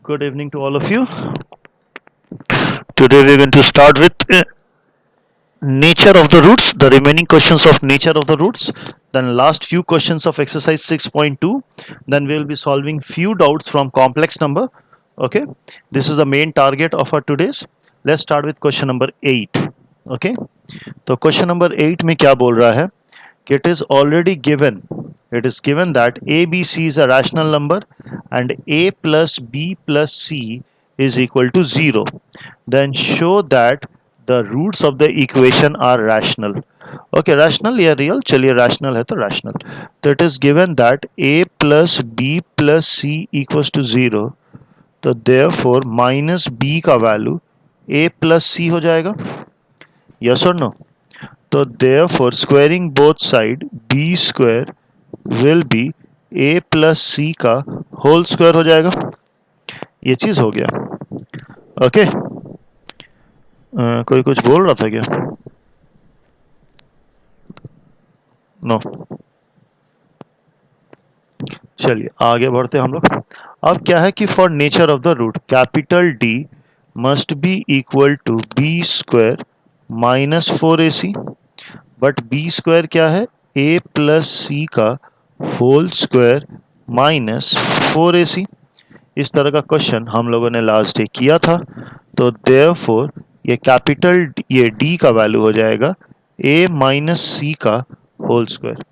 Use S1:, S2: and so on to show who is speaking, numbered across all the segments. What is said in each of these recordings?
S1: Good evening to all of you. Today we're going to start with nature of the roots, the remaining questions of nature of the roots, then last few questions of exercise 6.2, then we'll be solving few doubts from complex number. Okay, this is the main target of our today's. Let's start with question number 8. Okay, तो question number 8 में क्या बोल रहा है कि it is given that a b c is a rational number and a plus b plus c is equal to 0, then show that the roots of the equation are rational. Okay, rational या real, चलिए rational है तो rational. तो it is given that a plus b plus c equals to 0, तो therefore minus b का value a plus c हो जाएगा. Yes or no? तो therefore squaring both side b square will be a plus c का whole square हो जाएगा. ये चीज हो गया. ओके, कोई कुछ बोल रहा था क्या? नो. चलिए आगे बढ़ते हम लोग. अब क्या है कि for nature of the root capital D must be equal to B square minus 4ac, but B square क्या है? a प्लस सी का होल स्क्वायर माइनस 4ac. इस तरह का क्वेश्चन हम लोगों ने लास्ट डे किया था. तो देयरफॉर ये कैपिटल ये d का वैल्यू हो जाएगा a माइनस सी का whole square.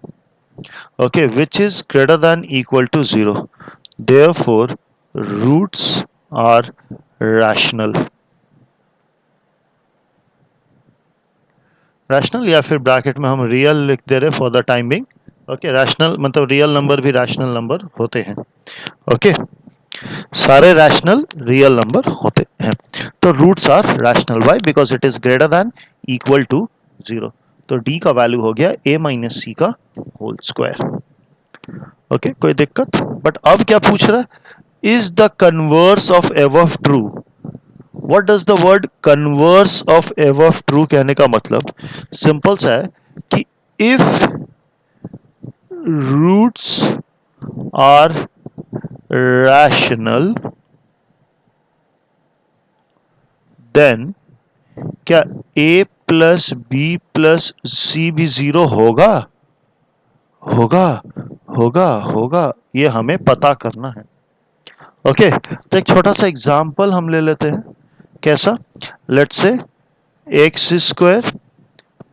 S1: Okay, which is greater than equal to 0. Therefore, roots are rational. Rational या फिर ब्रैकेट में हम रियल लिख दे रहे for the time being. Okay, rational मतलब रियल नंबर भी रैशनल नंबर होते हैं. ओके, सारे रैशनल रियल नंबर होते हैं. तो roots are rational. Why? Because it is greater than equal to 0. तो d का वैल्यू हो गया a माइनस सी का होल स्क्वायर. ओके, कोई दिक्कत? बट अब क्या पूछ रहा है? Is the converse of above true. What does the word converse of above true कहने का मतलब सिंपल सा है कि if roots are rational then क्या a plus B plus C भी 0 होगा? होगा, होगा, होगा. ये हमें पता करना है. ओके, तो एक छोटा सा एग्जाम्पल हम ले लेते हैं. कैसा? Let's say X square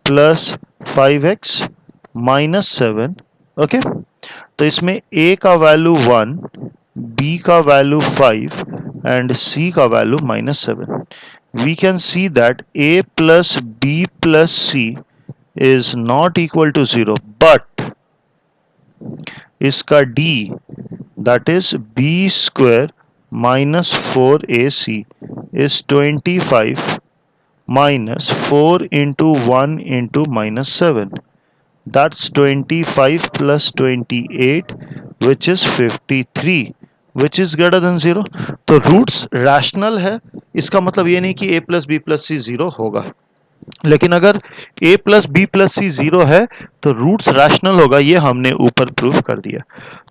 S1: plus 5x minus 7. Okay, तो इसमें a का वैल्यू 1, b का वैल्यू 5 एंड c का value minus 7. We can see that a plus b plus c is not equal to 0, but इसका d that is b square minus 4ac is 25 minus 4 into 1 into minus 7. That's 25 plus 28 which is 53 which is greater than 0. तो roots rational है. इसका मतलब ये नहीं कि a plus B plus सी 0 होगा, लेकिन अगर a प्लस बी प्लस सी 0 है तो रूट्स रैशनल होगा. ये हमने ऊपर प्रूफ कर दिया.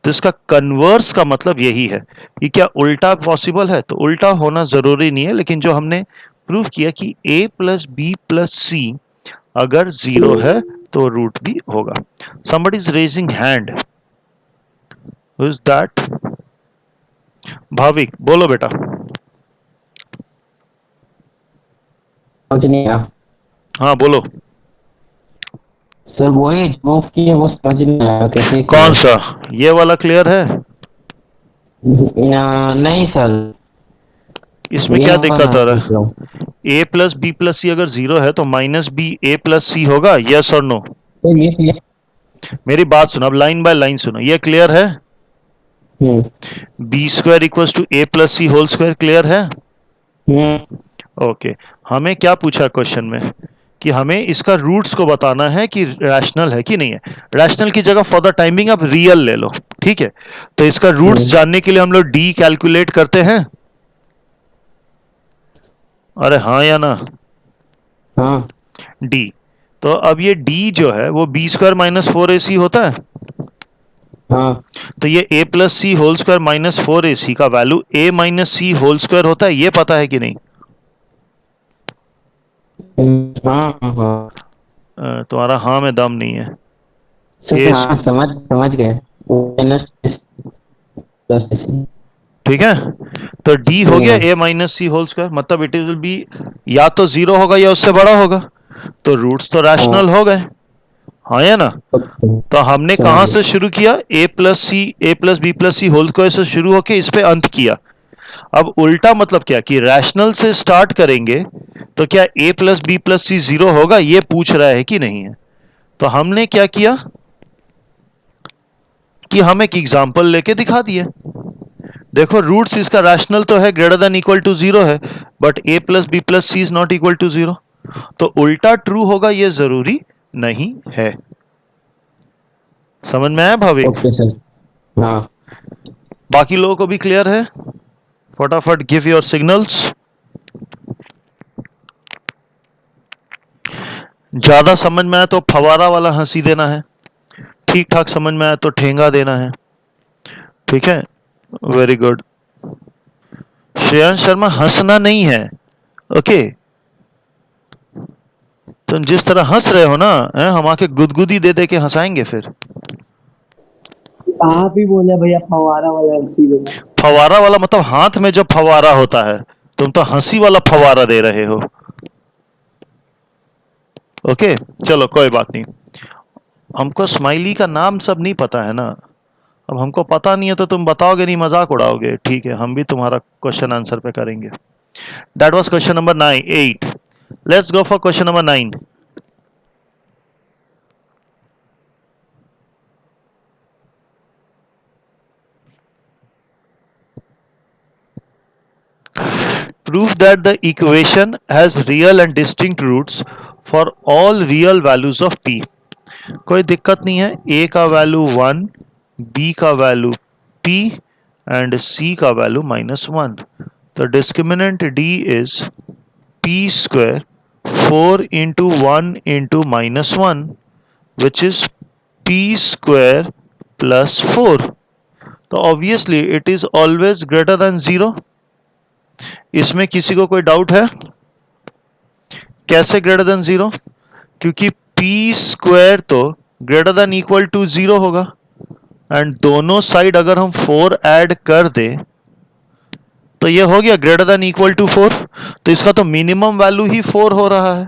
S1: तो इसका कन्वर्स का मतलब यही है कि क्या उल्टा पॉसिबल है? तो उल्टा होना जरूरी नहीं है, लेकिन जो हमने प्रूफ किया कि a प्लस बी प्लस सी अगर 0 है तो रूट भी होगा. somebody is raising hand. who is that? Bhavik, बोलो बेटा. हाँ बोलो.
S2: सर वही प्रूफ किए वो समझ नहीं आया कैसे.
S1: कौन सा? ये वाला क्लियर है?
S2: नहीं सर.
S1: इसमें क्या दिक्कत आ रहा है? a प्लस बी प्लस सी अगर 0 है तो माइनस बी a प्लस सी होगा. यस और नो? मेरी बात सुनो, अब लाइन बाय लाइन सुनो. ये क्लियर है? B square equals to a plus C whole square. Clear है? ओके, हमें क्या पूछा क्वेश्चन में कि हमें इसका रूट्स को बताना है कि रैशनल है कि नहीं है. रैशनल की जगह फॉर द टाइमिंग आप रियल ले लो. ठीक है, तो इसका रूट्स जानने के लिए हम लोग d कैलकुलेट करते हैं. अरे हाँ या ना?
S2: हाँ.
S1: d. तो अब ये d जो है वो बी स्क्वायर माइनस 4ac होता है.
S2: हाँ
S1: तो ये a plus C whole square minus 4ac का value a minus C whole square होता है, ये पता है कि नहीं?
S2: हाँ हाँ
S1: तुम्हारा हाँ में दम नहीं है।
S2: सर,
S1: ए,
S2: हाँ समझ समझ गए। माइनस प्लस ऐसे।
S1: ठीक है, तो d हो
S2: ठीक
S1: गया
S2: है।
S1: a minus C whole square, मतलब इट विल बी या तो जीरो होगा या उससे बड़ा होगा, तो रूट्स तो
S2: हाँ
S1: रैशनल हो गए, हाँ या ना?
S2: ओके,
S1: तो हमने
S2: समझ
S1: कहां
S2: गए।
S1: से शुरू किया? a plus C, a plus B plus C whole square से शुरू होके इस पे अंत किया। अब उल्टा मतलब क्या कि रैशनल से स्टार्ट करेंगे तो क्या a plus B plus C zero होगा, ये पूछ रहा है कि नहीं है। तो हमने क्या किया कि हम एक एग्जाम्पल लेके दिखा दिए। देखो रूट्स इसका रैशनल तो है, greater than equal to zero है, but a plus B plus C is not equal to zero, तो उल्टा ट्रू होगा ये जरूरी नहीं है। समझ में आया भाविक?
S2: Okay sir. हाँ
S1: बाकी लोगों को भी क्लियर है? फटाफट गिव योर सिग्नल्स। ज्यादा समझ में आया तो फवारा वाला हंसी देना है, ठीक ठाक समझ में आया तो ठेंगा देना है, ठीक है? Very good. श्रेयांश शर्मा हंसना नहीं है, ओके? तुम जिस तरह हंस रहे हो ना, हम आके गुदगुदी दे दे के हंसाएंगे फिर।
S3: आप ही बोले भैया फवारा वाला हंसी देना।
S1: फवारा वाला मतलब हाथ में जो फवारा होता है, तुम तो हंसी वाला फवारा दे रहे हो। ओके, चलो कोई बात नहीं। हमको स्माइली का नाम सब नहीं पता है ना, अब हमको पता नहीं है तो तुम बताओगे नहीं, मजाक उड़ाओगे, ठीक है, हम भी तुम्हारा क्वेश्चन आंसर पे करेंगे। That was question number 8। Let's go for question number 9। Prove that the equation has real and distinct roots for all real values of p। कोई दिक्कत नहीं है, a का वैल्यू 1, b का वैल्यू p एंड c का value -1। तो discriminant d is p square 4 into 1 into -1 which is p square plus 4। तो obviously it is always greater than 0। इसमें किसी को कोई डाउट है? कैसे ग्रेटर देन 0? क्योंकि p स्क्वायर तो ग्रेटर देन इक्वल टू 0 होगा, एंड दोनों साइड अगर हम 4 ऐड कर दे तो ये हो गया ग्रेटर देन इक्वल टू 4। तो इसका तो मिनिमम वैल्यू ही 4 हो रहा है,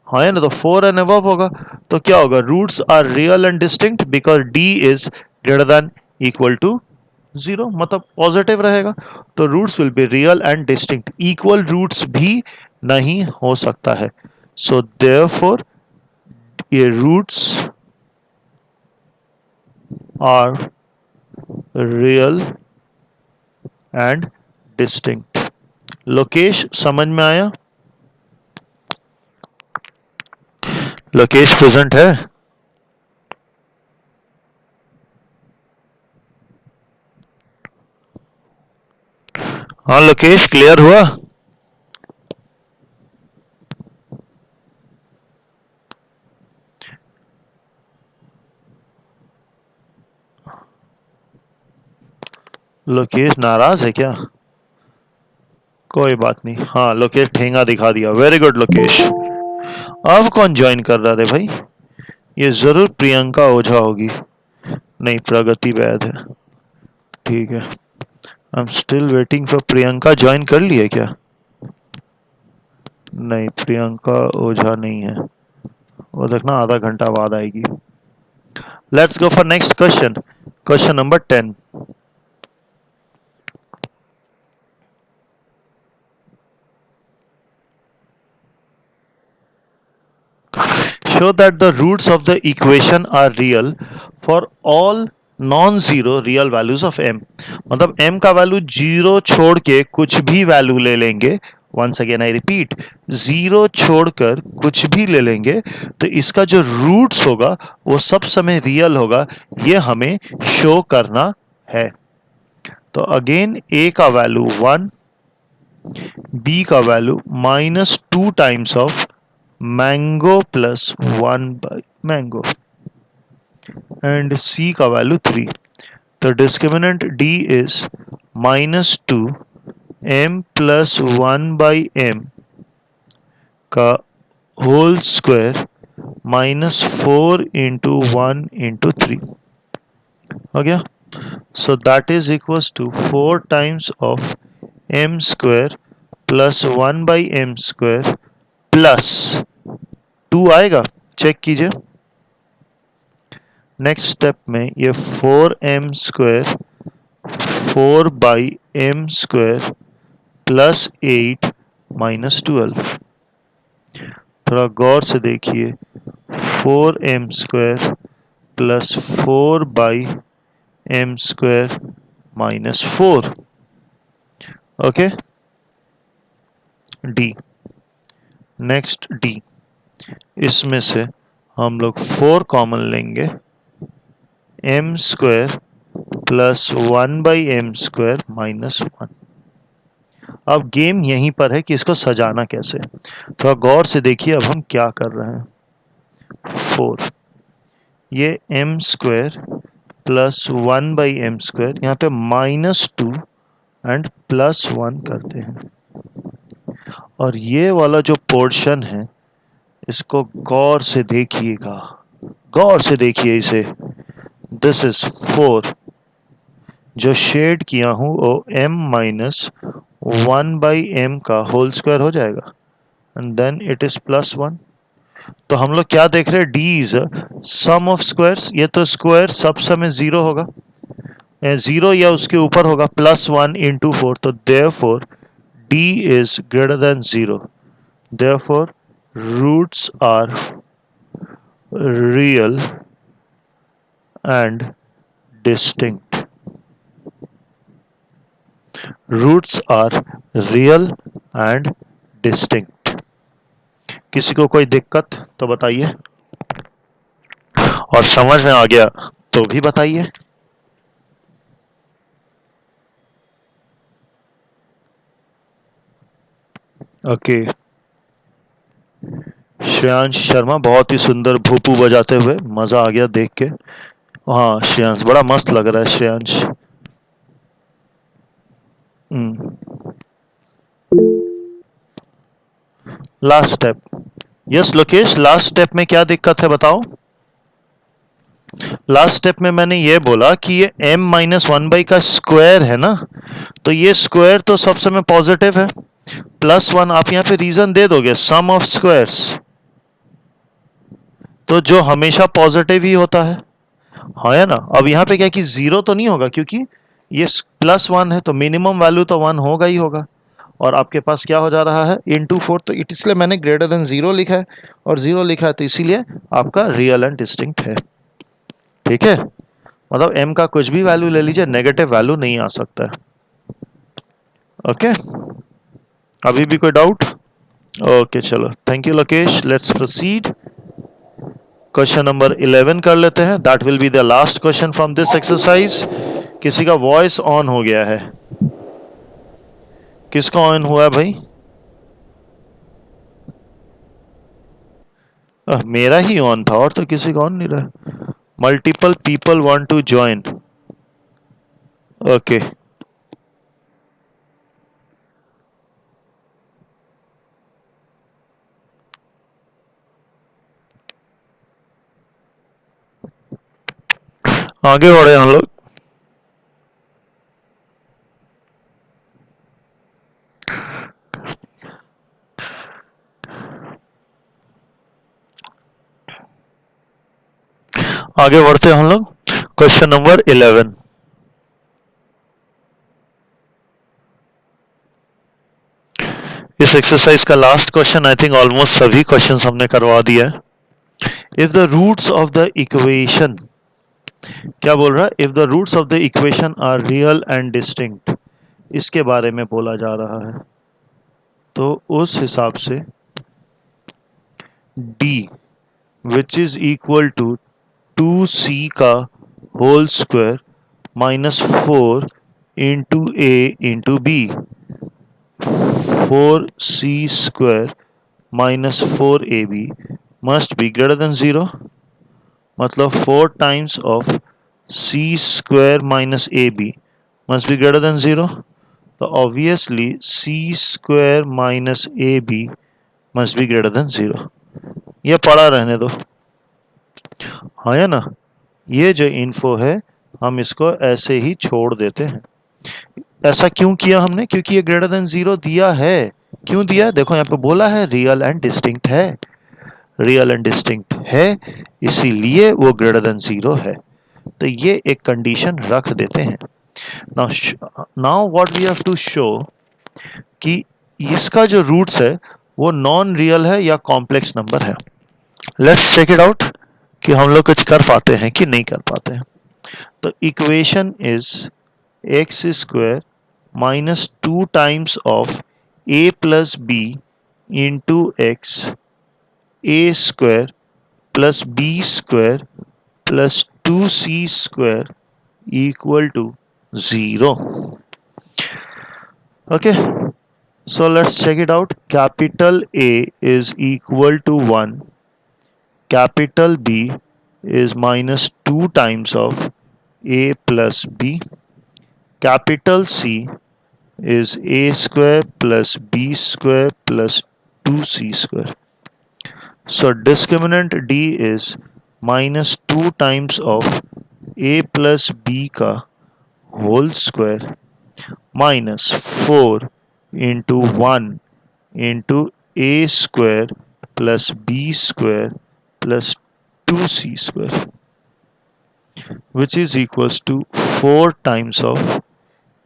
S1: हाँ ना? तो 4 एंड अबव होगा, तो क्या होगा? Roots are real and distinct because d is greater than equal to 0, मतलब पॉजिटिव रहेगा। तो roots will be real and distinct, equal roots भी नहीं हो सकता है। सो देयरफॉर ये roots are real and distinct. Lokesh समझ में आया? लोकेश प्रेजेंट है? हाँ लोकेश, क्लियर हुआ? लोकेश नाराज है क्या? कोई बात नहीं, हाँ लोकेश ठेंगा दिखा दिया, वेरी गुड लोकेश। अब कौन ज्वाइन कर रहा है भाई? ये जरूर प्रियंका ओझा होगी, नहीं प्रगति वैद है, ठीक है। I am still waiting for Priyanka, join कर ली है क्या? नहीं, प्रियंका ओझा नहीं है, वो देखना आधा घंटा बाद आएगी। Let's go for next question, question number 10। Show that the roots of the equation are real for all non zero real values of m। मतलब m का वैल्यू जीरो छोड़ के कुछ भी वैल्यू ले लेंगे, once again I repeat, zero छोड़कर कुछ भी ले लेंगे तो इसका जो रूट्स होगा वो सब समय रियल होगा, ये हमें शो करना है। तो अगेन a का वैल्यू 1, b का value -2 times of mango plus 1 by mango, and c का value 3। The discriminant d is minus 2 m plus 1 by m का whole square minus 4 into 1 into 3 हो गया. So that is equals to 4 times of m square plus 1 by m square plus 2 आएगा. Check कीजिए. Next step में ये 4m square 4 by m square plus 8 minus 12. थोड़ा गौर से देखिए. 4m square plus 4 by m square minus 4. Okay. d. Next d. इसमें से हम लोग 4 कॉमन लेंगे. m square plus 1 by M square minus 1. अब गेम यहीं पर है कि इसको सजाना कैसे. थोड़ा गौर से देखिए. अब हम क्या कर रहे हैं. 4 ये m square plus 1 by M square, यहाँ पे माइनस 2 एंड प्लस 1 करते हैं. और ये वाला जो पोर्शन है इसको गौर से देखिएगा. गौर से देखिए इसे. This is 4. जो शेड किया हूं वो m माइनस 1 बाई एम का होल स्क्वायर हो जाएगा and then it is plus 1. तो हम लोग क्या देख रहे हैं. d is sum of squares. ये तो स्क्वायर सब समय 0 होगा. 0 या उसके ऊपर होगा. Plus 1 into 4. तो therefore d is greater than 0. Therefore, roots are real and distinct. Roots are real and distinct. किसी को कोई दिक्कत तो बताइए. और समझ में आ गया तो भी बताइए. ओके. श्रेयांश शर्मा बहुत ही सुंदर भूपू बजाते हुए. मजा आ गया देख के. हाँ श्रेयांश बड़ा मस्त लग रहा है Shreyansh. Last step. Yes Lokesh. Last step में क्या दिक्कत है बताओ. लास्ट स्टेप में मैंने ये बोला कि ये m माइनस 1 बाई का स्क्वायर है ना. तो ये स्क्वायर तो सब समय पॉजिटिव है. प्लस 1 आप यहाँ पे रीजन दे दोगे. सम ऑफ स्क्वायर्स तो जो हमेशा पॉजिटिव ही होता है. हाँ है ना. अब यहाँ पे क्या कि 0 तो नहीं होगा क्योंकि ये प्लस 1 है तो मिनिमम वैल्यू तो 1 होगा ही होगा. और आपके पास क्या हो जा रहा है इंटू 4. तो इसलिए मैंने ग्रेटर देन 0 लिखा है. और 0 लिखा है तो इसीलिए आपका रियल एंड डिस्टिंक्ट है. ठीक है. मतलब m का कुछ भी वैल्यू ले लीजिए. नेगेटिव वैल्यू नहीं आ सकता है. ओके. अभी भी कोई डाउट. ओके चलो. Thank you Lokesh. Let's proceed. Question number 11 कर लेते हैं. That will be the last question from this exercise. किसी का वॉइस ऑन हो गया है. किसका ऑन हुआ है भाई. मेरा ही ऑन था और तो किसी का ऑन नहीं रहा. Multiple people want to join. Okay. आगे बढ़े हम लोग. आगे बढ़ते हैं हम लोग. Question number 11. इस एक्सरसाइज का last question. I think almost सभी क्वेश्चंस हमने करवा दिया है. If the roots of the equation. क्या बोल रहा है. If the roots of the equation are real and distinct. इसके बारे में बोला जा रहा है. तो उस हिसाब से d which is equal to 2c का whole square minus 4 into a into b. 4c square minus 4ab must be greater than 0. मतलब 4 times of c square minus ab must be greater than 0. So obviously c square minus ab must be greater than 0. ये पड़ा रहने दो, हाँ या ना। ये जो इन्फो है हम इसको ऐसे ही छोड़ देते हैं। ऐसा क्यों किया हमने? क्योंकि ये ग्रेटर देन 0 दिया है। क्यों दिया? देखो यहाँ पे बोला है रियल एंड डिस्टिंक्ट है, रियल एंड डिस्टिंक्ट है, इसीलिए वो ग्रेटर देन 0 है। तो ये एक कंडीशन रख देते हैं। Now what we have to show कि इसका जो रूट्स है वो नॉन रियल है या कॉम्प्लेक्स नंबर है। लेट्स चेक इट आउट कि हम लोग कुछ कर पाते हैं कि नहीं कर पाते हैं। तो equation is X square minus 2 times of a plus B into X A square plus B square plus 2c square equal to 0. Okay, so let's check it out. Capital A is equal to 1, capital B is minus 2 times of a plus b, capital C is a square plus b square plus 2c square. So discriminant D is minus 2 times of a plus b का whole square minus 4 into 1 into a square plus b square plus 2c square, which is equals to 4 times of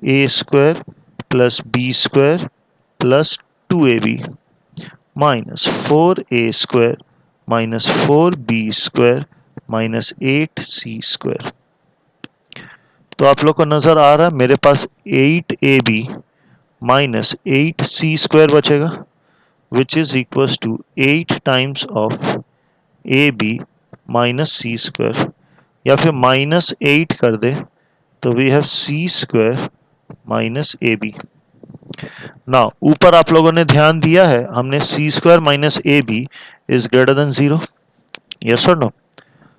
S1: a square plus b square plus 2ab minus 4a square minus 4b square minus 8c square. तो आप लोग को नजर आ रहा है मेरे पास 8ab minus 8c square बचेगा, which is equals to 8 times of ab minus c square, या फिर माइनस 8 कर दे तो we have c square minus ab. ना ऊपर आप लोगों ने ध्यान दिया है हमने c square minus ab is greater than 0, yes और नो?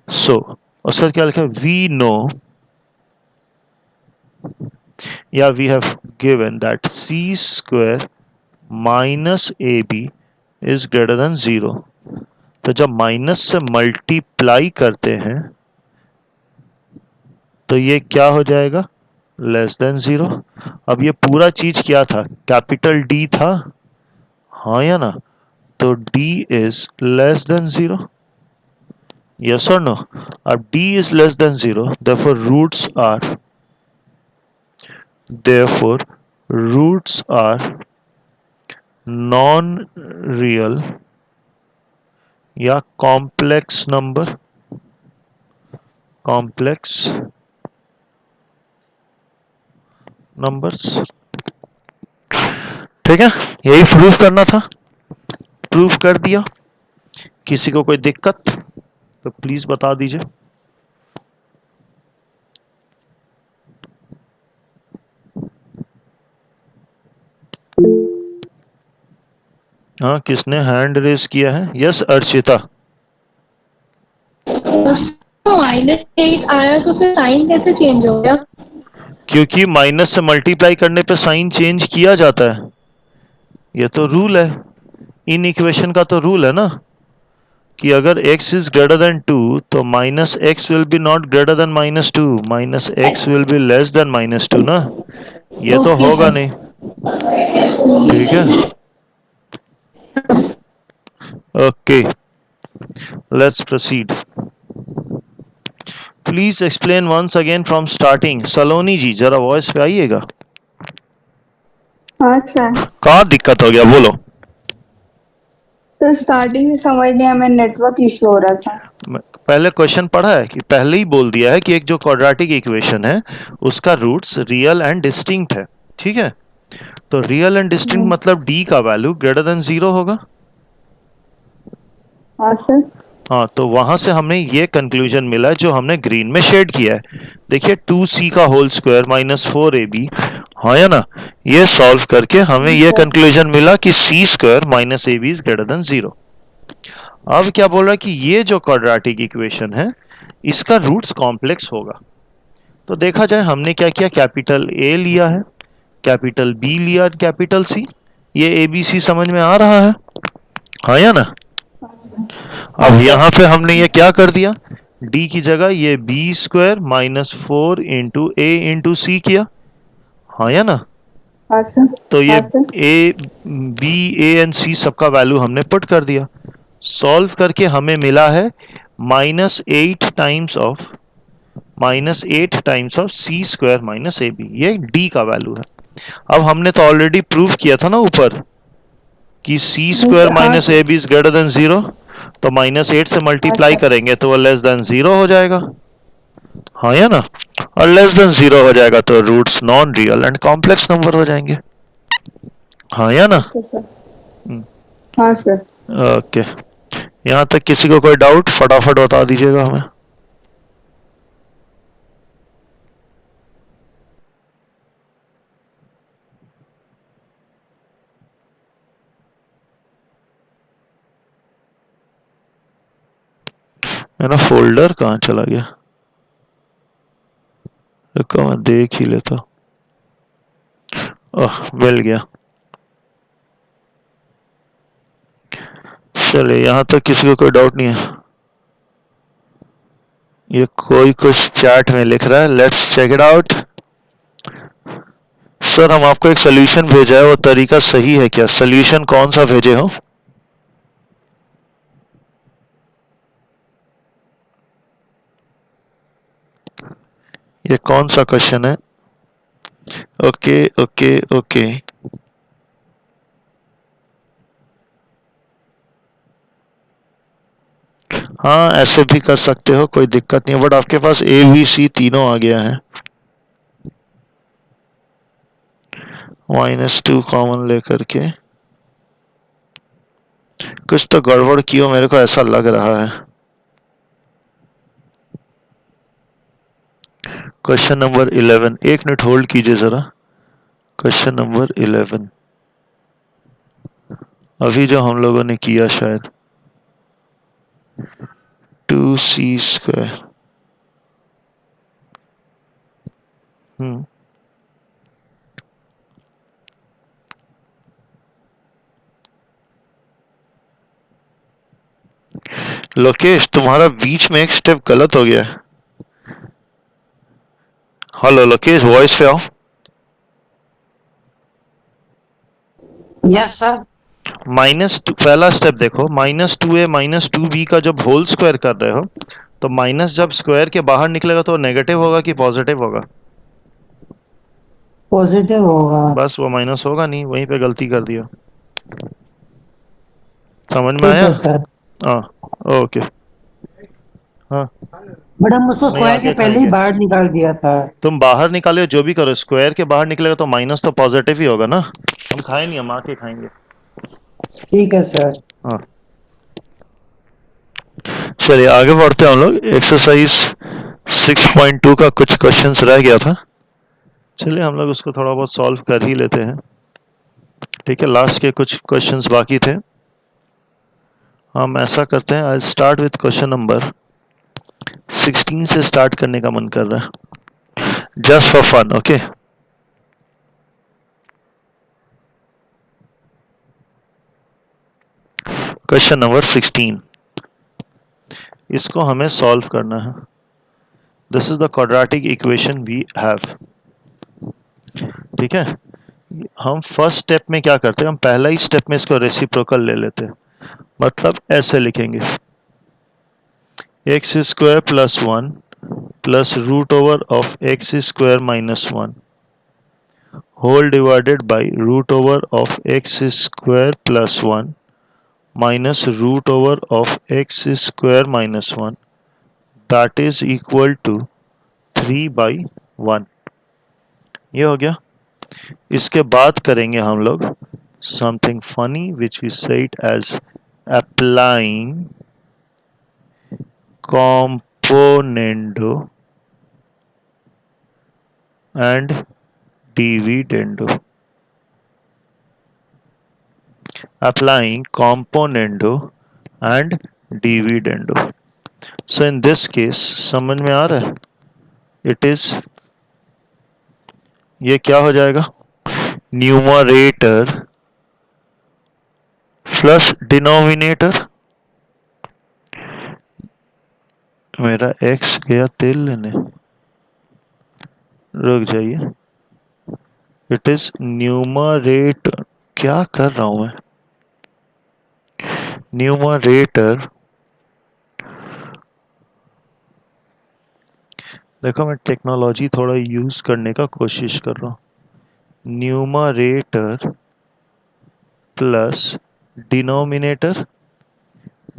S1: सो उसका क्या लिखा है? वी नो, या we have given that c square minus ab is greater than 0. तो जब माइनस से मल्टीप्लाई करते हैं तो ये क्या हो जाएगा? Less than 0. अब ये पूरा चीज क्या था? कैपिटल D था, हाँ या ना? तो D is less than 0, yes और नो? अब D is less than 0, therefore roots are non real या कॉम्प्लेक्स नंबर, कॉम्प्लेक्स नंबर्स. ठीक है, यही प्रूफ करना था, प्रूफ कर दिया. किसी को कोई दिक्कत तो प्लीज बता दीजिए. हाँ, किसने हैंड रेज किया है? यस अर्चिता.
S4: -8 आया तो फिर साइन कैसे चेंज हो गया?
S1: क्योंकि माइनस से मल्टीप्लाई करने पे साइन चेंज किया जाता है, ये तो रूल है. इन इक्वेशन का तो रूल है ना कि अगर x इज ग्रेटर देन 2 तो minus X will be not greater than minus 2, minus X will be less than minus 2 ना. ये तो
S4: Okay.
S1: होगा नहीं, ठीक है. Okay, let's proceed. Please explain once again from starting. Saloni ji जरा वॉइस पे आइएगा.
S5: हाँ सर.
S1: कहाँ दिक्कत हो गया बोलो.
S5: सर स्टार्टिंग में समझ नहीं आया, मैं नेटवर्क इशू हो रहा था.
S1: पहले क्वेश्चन पढ़ा है कि पहले ही बोल दिया है कि एक जो क्वाड्रेटिक इक्वेशन है उसका रूट्स रियल एंड डिस्टिंक्ट है, ठीक है. तो रियल एंड डिस्टिंक्ट मतलब d का वैल्यू ग्रेटर देन 0 होगा.
S5: हाँ सर.
S1: हाँ, तो वहां से हमने ये कंक्लूजन मिला जो हमने ग्रीन में शेड किया है. देखिए 2c का होल स्क्वायर माइनस 4ab, हाँ या ना. ये सॉल्व करके हमें ये कंक्लूजन मिला कि c square minus ab is greater than 0. अब क्या बोल रहा है कि ये जो क्वाड्रेटिक इक्वेशन है इसका रूट्स कॉम्प्लेक्स होगा. तो देखा जाए हमने क्या किया, कैपिटल ए लिया है, कैपिटल बी लिया, कैपिटल सी। ये ए बी सी समझ में आ रहा है, हाँ या ना? अब यहाँ पे हमने ये क्या कर दिया, डी की जगह ये B square minus 4 into A into C किया, हाँ या ना?
S5: हाँ सर।
S1: तो ये
S5: हाँ sir.
S1: A B A and C सबका वैल्यू हमने पुट कर दिया। सॉल्व करके हमें मिला है -8 times of C square minus A B, ये डी का वैल्यू है। अब हमने तो ऑलरेडी प्रूव किया था ना ऊपर कि सी स्क्वायर
S5: हाँ
S1: minus
S5: sir.
S1: A B is greater than 0, तो -8 से मल्टीप्लाई
S5: अच्छा।
S1: करेंगे तो वो लेस देन 0 हो जाएगा, हाँ या ना? और लेस देन 0 हो जाएगा तो roots non real and complex number हो जाएंगे, हाँ या ना?
S5: Okay sir. हाँ सर।
S1: ओके, यहाँ तक किसी को कोई डाउट फटाफट बता दीजिएगा हमें। मेरा फोल्डर कहाँ चला गया, रुको मैं देख ही लेता। ओह, मिल गया। चलिए, यहाँ तक किसी को कोई डाउट नहीं है? ये कोई कुछ चैट में लिख रहा है, let's check it out. Sir हम आपको एक सोल्यूशन भेजा है, वो तरीका सही है क्या? सोल्यूशन कौन सा भेजे हो? ये कौन सा क्वेश्चन है? ओके ओके ओके, हाँ ऐसे भी कर सकते हो, कोई दिक्कत नहीं है, बट आपके पास ए बी सी तीनों आ गया है। -2 कॉमन लेकर के कुछ तो गड़बड़ की हो, मेरे को ऐसा लग रहा है। क्वेश्चन नंबर 11, एक मिनट होल्ड कीजिए जरा। क्वेश्चन नंबर 11 अभी जो हम लोगों ने किया शायद 2c²। लोकेश तुम्हारा बीच में एक स्टेप गलत हो गया है। हेलो लोकेश, वॉइस पे आओ।
S3: Yes sir.
S1: -2 पहला स्टेप देखो, -2a -2b का जब होल स्क्वायर कर रहे हो तो माइनस जब स्क्वायर के बाहर निकलेगा तो नेगेटिव होगा कि पॉजिटिव होगा?
S3: पॉजिटिव होगा।
S1: बस वो माइनस होगा नहीं, वहीं पे गलती कर दिया। समझ में
S3: ठीक
S1: आया?
S3: है सर।
S1: हाँ, ओके। हाँ,
S3: बट हम उसको
S1: नहीं
S3: स्क्वायर के
S1: आगे
S3: पहले ही
S1: खाएंगे।
S3: बाहर निकाल दिया था।
S1: तुम बाहर निकाले जो भी करो, स्क्वायर के बाहर निकलेगा तो माइनस तो पॉजिटिव ही होगा ना। हम खाए नहीं, हम आके खाएंगे।
S3: ठीक है सर।
S1: हाँ, चलिए आगे बढ़ते हैं हम लोग। एक्सरसाइज 6.2 का कुछ क्वेश्चंस रह गया था, चलिए हम लोग उसको थोड़ा बहुत सॉल्व कर ही लेते हैं। ठीक है, लास्ट के कुछ क्वेश्चंस बाकी थे। हम ऐसा करते हैं, I start with question number 16 से स्टार्ट करने का मन कर रहा है, just for fun. Okay, question number 16, इसको हमें सॉल्व करना है। This is the quadratic equation we have. ठीक है, हम फर्स्ट स्टेप में क्या करते हैं, हम पहला ही स्टेप में इसको रेसिप्रोकल ले लेते हैं। मतलब ऐसे लिखेंगे, एक्स स्क्वायर प्लस 1 प्लस root over of x square minus 1 whole divided by root over of x square plus 1 minus root over of x square minus 1 that is equal to 3/1। ये हो गया। इसके बाद करेंगे हम लोग something funny which we said as applying componendo and dividendo. Applying componendo and dividendo. So in this case समझ में आ रहा है? इट इज, ये क्या हो जाएगा, न्यूमरेटर प्लस डिनोमिनेटर, मेरा x गया तेल लेने, रुक जाइए, इट इज न्यूमरेटर, क्या कर रहा हूं मैं, न्यूमरेटर, देखो मैं टेक्नोलॉजी थोड़ा यूज करने का कोशिश कर रहा हूं, न्यूमरेटर प्लस डिनोमिनेटर,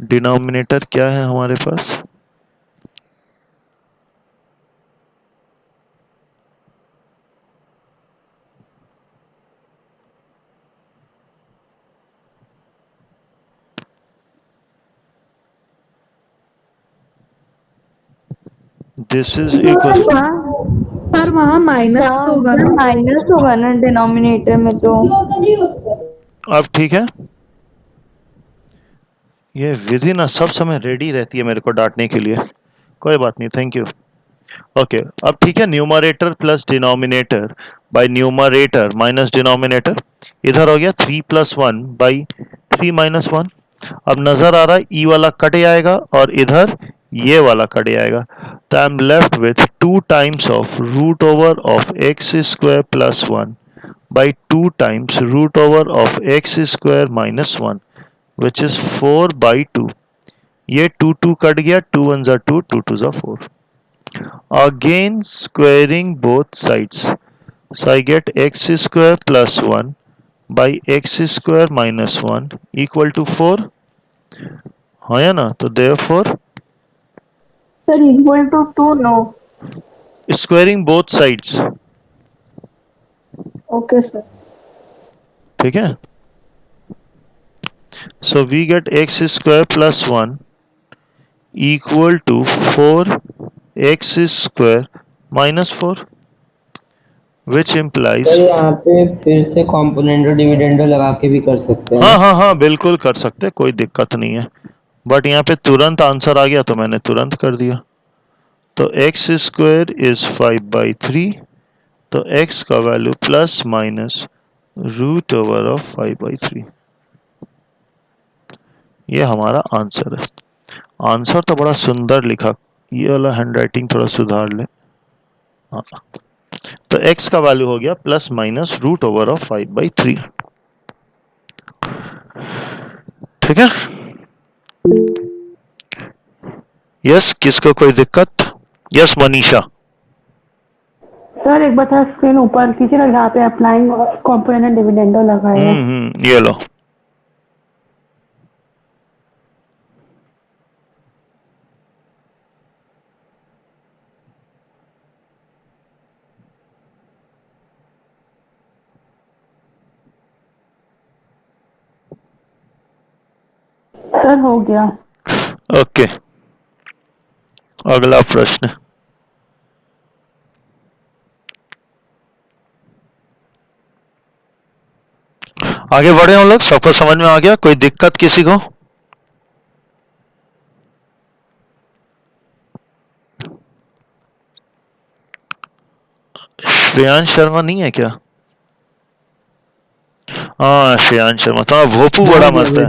S1: डिनोमिनेटर क्या है हमारे पास, दिस इज इक्वल,
S6: सर वहाँ माइनस होगा ना।
S5: माइनस होगा ना डिनोमिनेटर में तो।
S1: अब ठीक है, ये विधि ना सब समय रेडी रहती है मेरे को डांटने के लिए, कोई बात नहीं, थैंक यू। ओके, अब ठीक है, numerator plus denominator by numerator minus denominator, इधर हो गया 3+1 बाई 3-1। अब नजर आ रहा है ई वाला कट जाएगा और इधर ये वाला कट जाएगा, तो I am left with 2 times of root over of x square plus 1 by 2 times root over of x square minus 1 which is 4/2। ये 2 कट गया, 2 1 जा 2, 2 2 जा 4। Again squaring both sides, so I get x square plus 1 by x square minus 1 equal to 4, हाँ या ना, तो therefore
S5: sir equal to 2 no.
S1: squaring both sides,
S5: okay sir.
S1: ठीक है, so we get x square plus 1 equal to 4x square minus 4 which implies,
S2: sir यहाँ पे फिर से कॉम्पोनेंटो डिविडेंडो लगा के भी कर सकते हैं
S1: हाँ
S2: ना?
S1: हाँ हाँ बिल्कुल कर सकते, कोई दिक्कत नहीं है, बट यहाँ पे तुरंत आंसर आ गया तो मैंने तुरंत कर दिया। तो एक्स स्क्वायर इज 5/3, तो एक्स का value plus minus root over of 5/3, ये हमारा आंसर है। आंसर तो बड़ा सुंदर लिखा, ये वाला हैंडराइटिंग थोड़ा सुधार ले। हाँ, तो एक्स का वैल्यू हो गया plus minus root over of 5/3, ठीक है। यस, किसको कोई दिक्कत? यस मनीषा।
S3: सर एक बार थोड़ा स्क्रीन ऊपर कीजिए ना, जहाँ पे अप्लाइंग कॉम्पोनेंट डिविडेंडो लगा है।
S1: ये लो,
S3: सर हो गया।
S1: ओके, अगला प्रश्न, आगे बढ़े हम लोग, सबको समझ में आ गया, कोई दिक्कत किसी को? श्रेयांश शर्मा नहीं है क्या? हाँ श्रेयांश शर्मा, थोड़ा भोपू बड़ा मस्त है।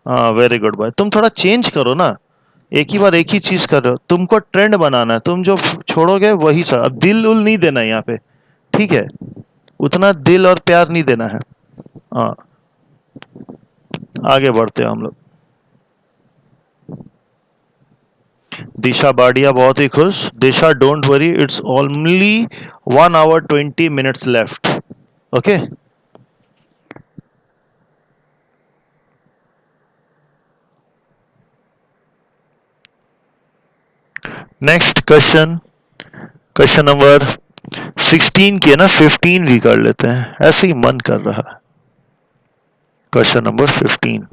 S1: हाँ वेरी गुड भाई, तुम थोड़ा चेंज करो ना, एक ही बार एक ही चीज कर रहे हो, तुमको ट्रेंड बनाना है, तुम जो छोड़ोगे वही सब, अब दिल उल नहीं देना है यहाँ पे, ठीक है, उतना दिल और प्यार नहीं देना है। हाँ, आगे बढ़ते हैं हम लोग। दिशा बाडिया बहुत ही खुश, Disha don't worry, it's only 1 hour 20 minutes लेफ्ट, okay. Next question, question number 16 की है ना, 15 भी कर लेते हैं, ऐसे ही मन कर रहा है। क्वेश्चन नंबर 15,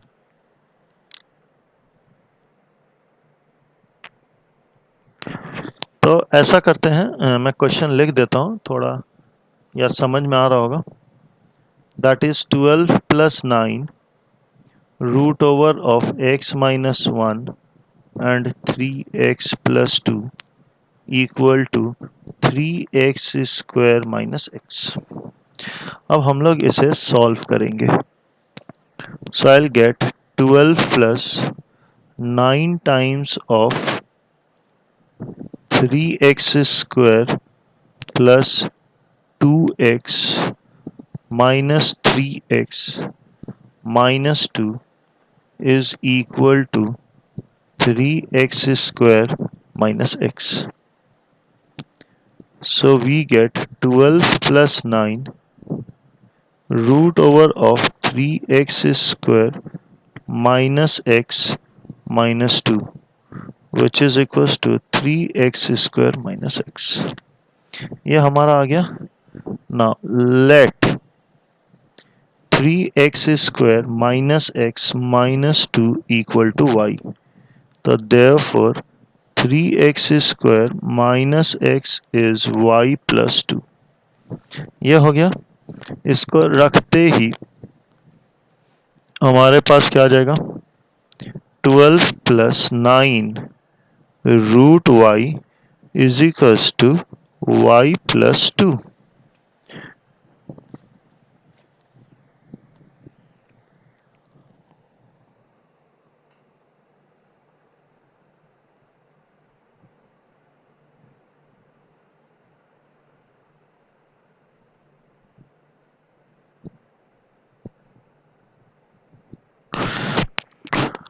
S1: तो ऐसा करते हैं, मैं क्वेश्चन लिख देता हूं थोड़ा, या समझ में आ रहा होगा। That is 12 + 9 root over of x - 1 and 3x + 2 equal to 3x square minus X. अब हम लोग इसे सॉल्व करेंगे। So I will get 12 plus 9 times of 3x square plus 2x minus 3x minus 2 is equal to 3x square minus x. So we get 12 plus 9 root over of 3x square minus x minus 2, which is equals to 3x square minus x. ये हमारा आ गया। Now let 3x square minus x minus 2 equal to y. तो therefore 3x square minus x is y plus 2। ये हो गया। इसको रखते ही हमारे पास क्या आ जाएगा? 12 plus 9 root y is equals to y plus 2।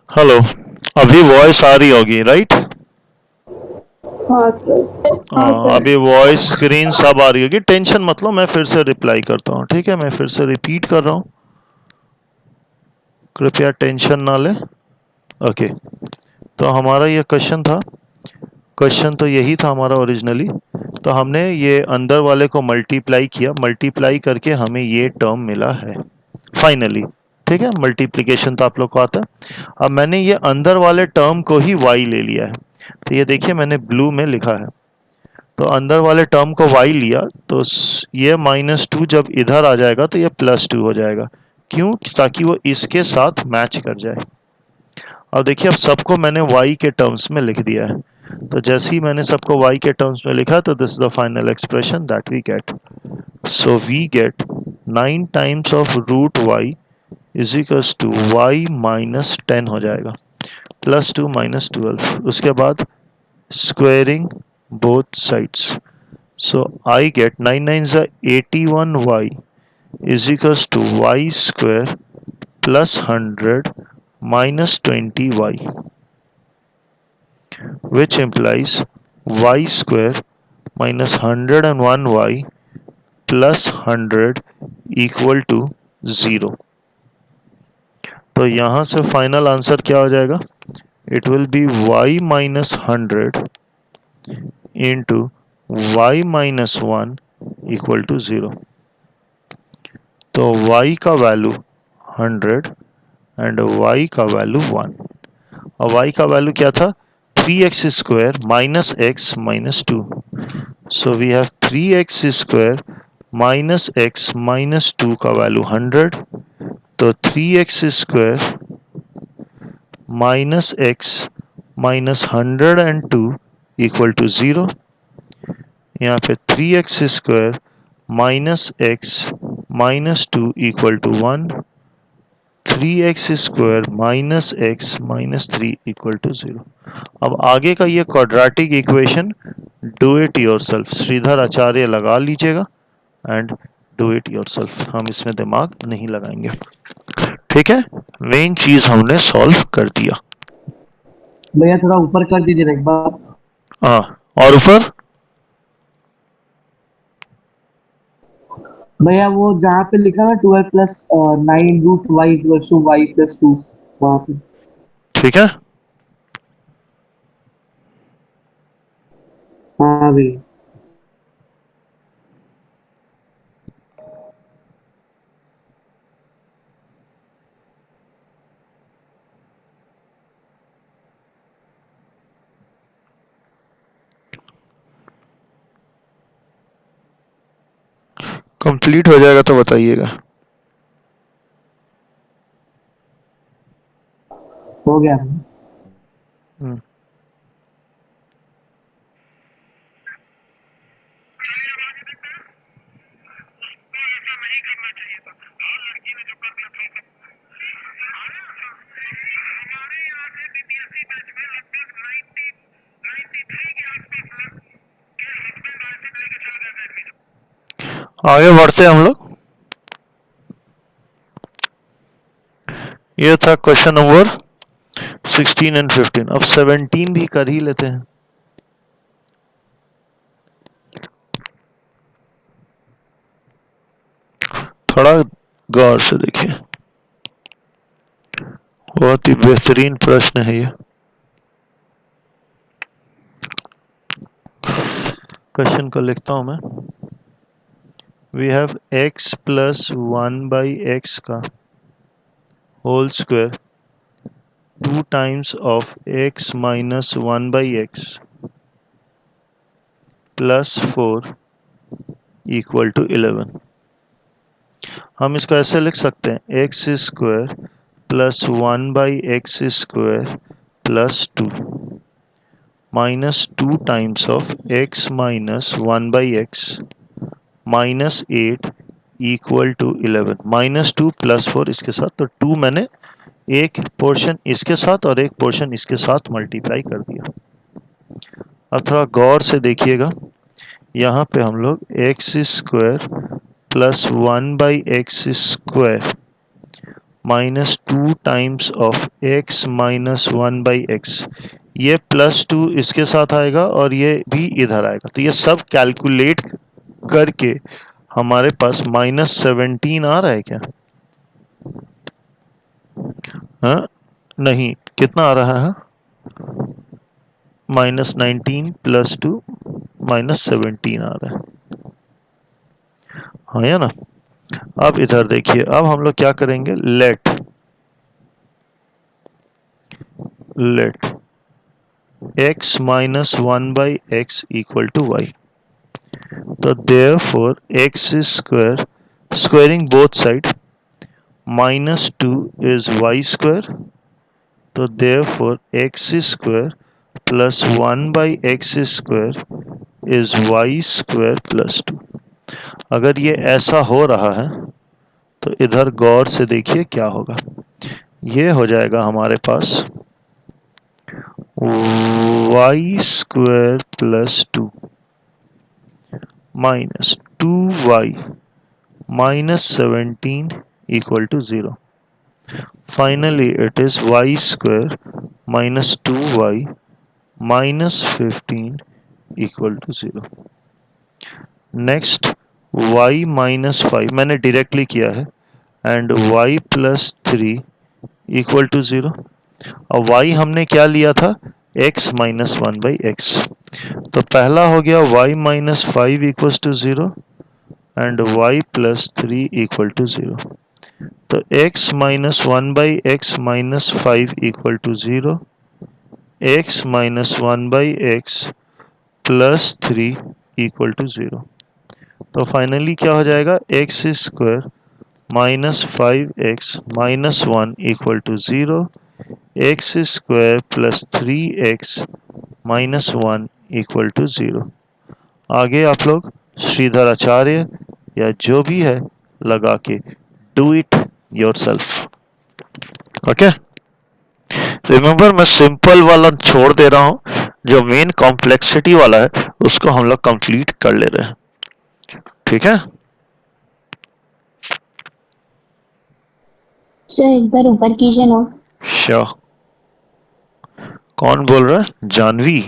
S1: Hello, अभी वॉइस आ रही होगी राइट?
S5: हाँ सर।
S1: अभी वॉइस स्क्रीन सब आ रही होगी। टेंशन मत लो, मैं फिर से रिप्लाई करता हूँ, ठीक है? मैं फिर से रिपीट कर रहा हूँ, कृपया टेंशन ना ले। ओके, तो हमारा ये क्वेश्चन था। क्वेश्चन तो यही था हमारा ओरिजिनली। तो हमने ये अंदर वाले को मल्टीप्लाई किया, मल्टीप्लाई करके हमें ये टर्म मिला है फाइनली, ठीक है? मल्टीप्लिकेशन तो आप लोग को आता है। अब मैंने ये अंदर वाले टर्म को ही y ले लिया है। तो ये देखिए मैंने ब्लू में लिखा है। तो अंदर वाले टर्म को y लिया, तो ये -2 जब इधर आ जाएगा तो ये +2 हो जाएगा। क्यों? ताकि वो इसके साथ मैच कर जाए। अब देखिए, अब सबको मैंने y के टर्म्स में लिख दिया है। तो जैसे ही मैंने सबको y के टर्म्स में लिखा, तो this is the final expression that we get. So we get 9 times of root y is equals to y minus 10 हो जाएगा, +2 माइनस 12। उसके बाद squaring both sides. So I get 9 9s are 81y is equals to y square plus 100 minus 20y, which implies y square minus 101y plus 100 equal to 0। तो यहाँ से final answer क्या हो जाएगा? It will be y minus 100 into y minus 1 equal to 0। तो y का value 100 and y का value 1। और y का वैल्यू क्या था? 3x square minus X minus 2। So we have 3x square minus X minus 2 का वैल्यू 100। तो 3x square minus X minus 102 equal to 0। यहाँ पे 3x square minus X minus 2 equal to 1, 3x square minus X minus 3 equal to 0। अब आगे का ये quadratic equation do it yourself, Shridhar Acharya लगा लीजिएगा एंड डू इट योरसेल्फ। हम इसमें दिमाग नहीं लगाएंगे, ठीक है? मेन चीज हमने सॉल्व कर दिया।
S2: भैया थोड़ा ऊपर कर दीजिए ना एक बार।
S1: हाँ, और ऊपर
S2: भैया वो जहाँ पे लिखा है 12 plus 9 root Y equals to Y plus 2, वहाँ पे।
S1: ठीक है।
S2: हाँ भैया।
S1: कंप्लीट हो जाएगा तो बताइएगा।
S2: हो गया।
S1: हम्म। आगे बढ़ते हैं हम लोग। ये था क्वेश्चन नंबर 16 एंड 15। अब 17 भी कर ही लेते हैं। थोड़ा गौर से देखिए, बहुत ही बेहतरीन प्रश्न है ये। क्वेश्चन को लिखता हूं मैं। We have x plus 1/x का whole square 2 times of x minus 1/x plus 4 equal to 11। हम इसको ऐसे लिख सकते हैं, X square plus 1/x square plus 2 minus 2 times of x minus 1/x minus 8 equal to 11। Minus 2 plus 4 इसके साथ, तो 2 मैंने एक पोर्शन इसके साथ और एक पोर्शन इसके साथ मल्टीप्लाई कर दिया। अब थोड़ा गौर से देखिएगा, यहाँ पे हम लोग x square plus 1/x square minus 2 times of x minus 1/x, ये प्लस 2 इसके साथ आएगा और ये भी इधर आएगा, तो ये सब कैलकुलेट करके हमारे पास -17 आ रहा है क्या? हाँ नहीं, कितना आ रहा है? -19 प्लस 2 -17 आ रहा है। हाँ या ना? अब इधर देखिए, अब हम लोग क्या करेंगे, let x minus 1/x equal to y। तो therefore x square, squaring both side, -2 is y square, तो therefore x square plus 1/x square is y square plus 2। अगर ये ऐसा हो रहा है तो इधर गौर से देखिए क्या होगा। ये हो जाएगा हमारे पास y square plus 2 minus 2y minus 17 equal to 0। Finally, it is y square minus 2y minus 15 equal to 0. Next, y minus 5 मैंने directly किया है, and y plus 3 equal to 0. अब y हमने क्या लिया था, x minus 1/x, तो पहला हो गया y minus 5 equals to 0 and y plus 3 equal to 0. तो x minus 1/x minus 5 equal to 0, x minus 1/x plus 3 equal to 0। तो फाइनली क्या हो जाएगा, x square minus 5x minus 1 equal to 0, x square plus 3x minus 1 equal to 0। आगे आप लोग श्रीधर आचार्य या जो भी है लगा के do it yourself. Okay, remember मैं सिंपल वाला छोड़ दे रहा हूं, जो मेन कॉम्प्लेक्सिटी वाला है उसको हम लोग कंप्लीट कर ले रहे हैं। ठीक है,
S5: सर एक बार ऊपर कीजिए ना।
S1: श्योर। कौन बोल रहा है? जानवी।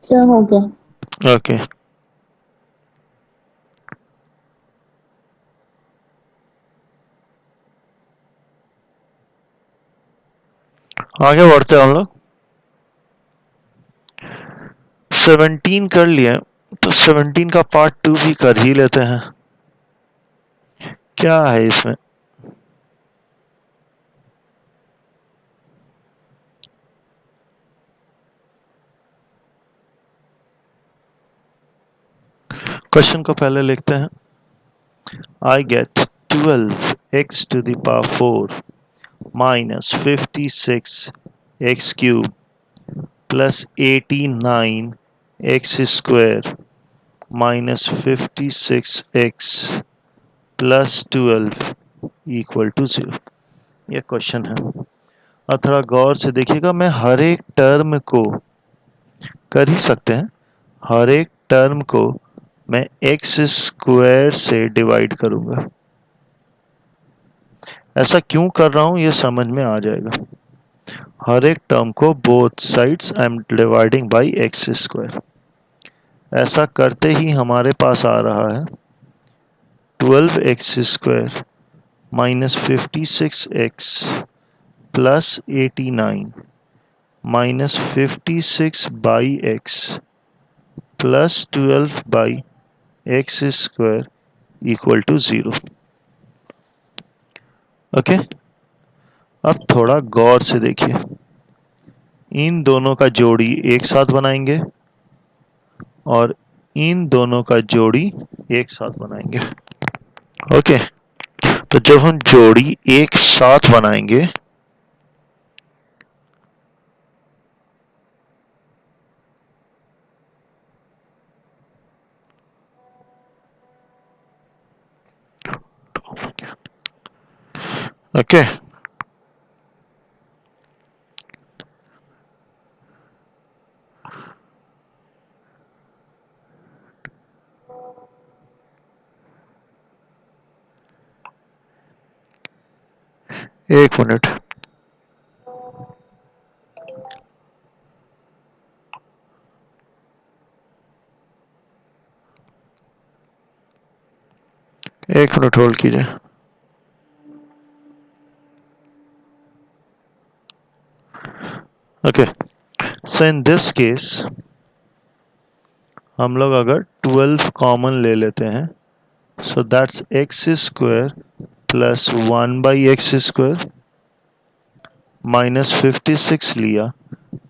S5: सर हो गया।
S1: ओके, आगे बढ़ते हैं हम लोग। 17 कर लिए, तो 17 का पार्ट 2 भी कर ही लेते हैं। क्या है इसमें? क्वेश्चन को पहले लिखते हैं। I get 12x to the power 4 minus 56 x cube plus 89 x square minus 56x plus 12 equal to 0। ये क्वेश्चन है। अब थोड़ा गौर से देखिएगा, मैं हर एक टर्म को कर ही सकते हैं, हर एक टर्म को मैं एक्स स्क्वायर से डिवाइड करूंगा। ऐसा क्यों कर रहा हूं ये समझ में आ जाएगा। हर एक टर्म को both sides I am dividing by x square. ऐसा करते ही हमारे पास आ रहा है 12x square minus 56x plus 89 minus 56 by x plus 12 by x square equal to 0। Okay, अब थोड़ा गौर से देखिए, इन दोनों का जोड़ी एक साथ बनाएंगे और इन दोनों का जोड़ी एक साथ बनाएंगे। ओके, तो जब हम जोड़ी एक साथ बनाएंगे ओके, एक मिनट, एक मिनट होल्ड कीजिए। Okay, so in this case हम लोग अगर 12 कॉमन ले लेते हैं, so that's x square plus 1 by x square minus 56 लिया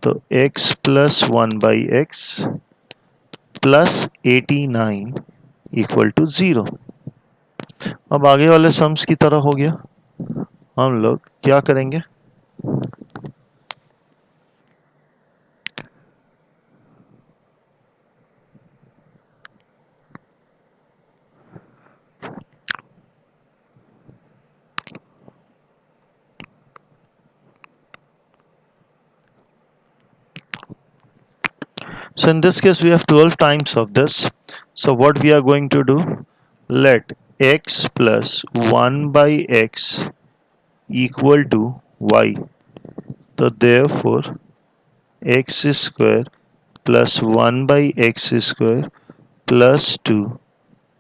S1: तो x plus 1 by x plus 89 equal to 0। अब आगे वाले सम्स की तरह हो गया। हम लोग क्या करेंगे, so in this case we have 12 times of this. So what we are going to do, let x plus 1 by x equal to y. So therefore x square plus 1 by x square plus 2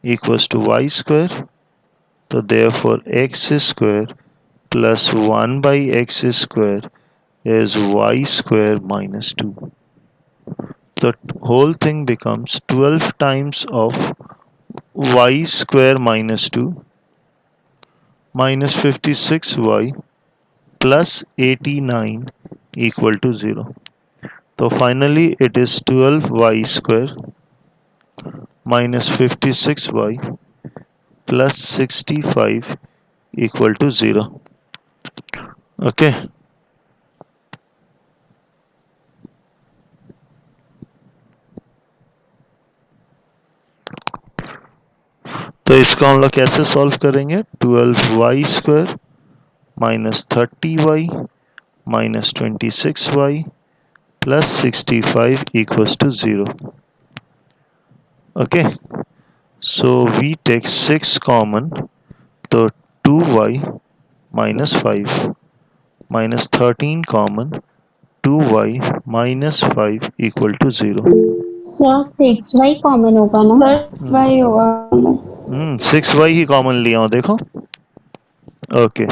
S1: equals to y square. So therefore x square plus 1 by x square is y square minus 2. The whole thing becomes 12 times of y square minus 2 minus 56y plus 89 equal to 0. So finally it is 12y square minus 56y plus 65 equal to 0. Okay. तो इसको हम लोग कैसे solve करेंगे, 12y square minus 30y minus 26y plus 65 equals to 0। Okay, so we take 6 common, तो 2y minus 5 minus 13 common, 2y minus 5 equal to 0।
S7: Sir 6y common होगा ना?
S5: Sir वही होगा।
S1: 6y ही कॉमन लिया हूँ, देखो। Okay,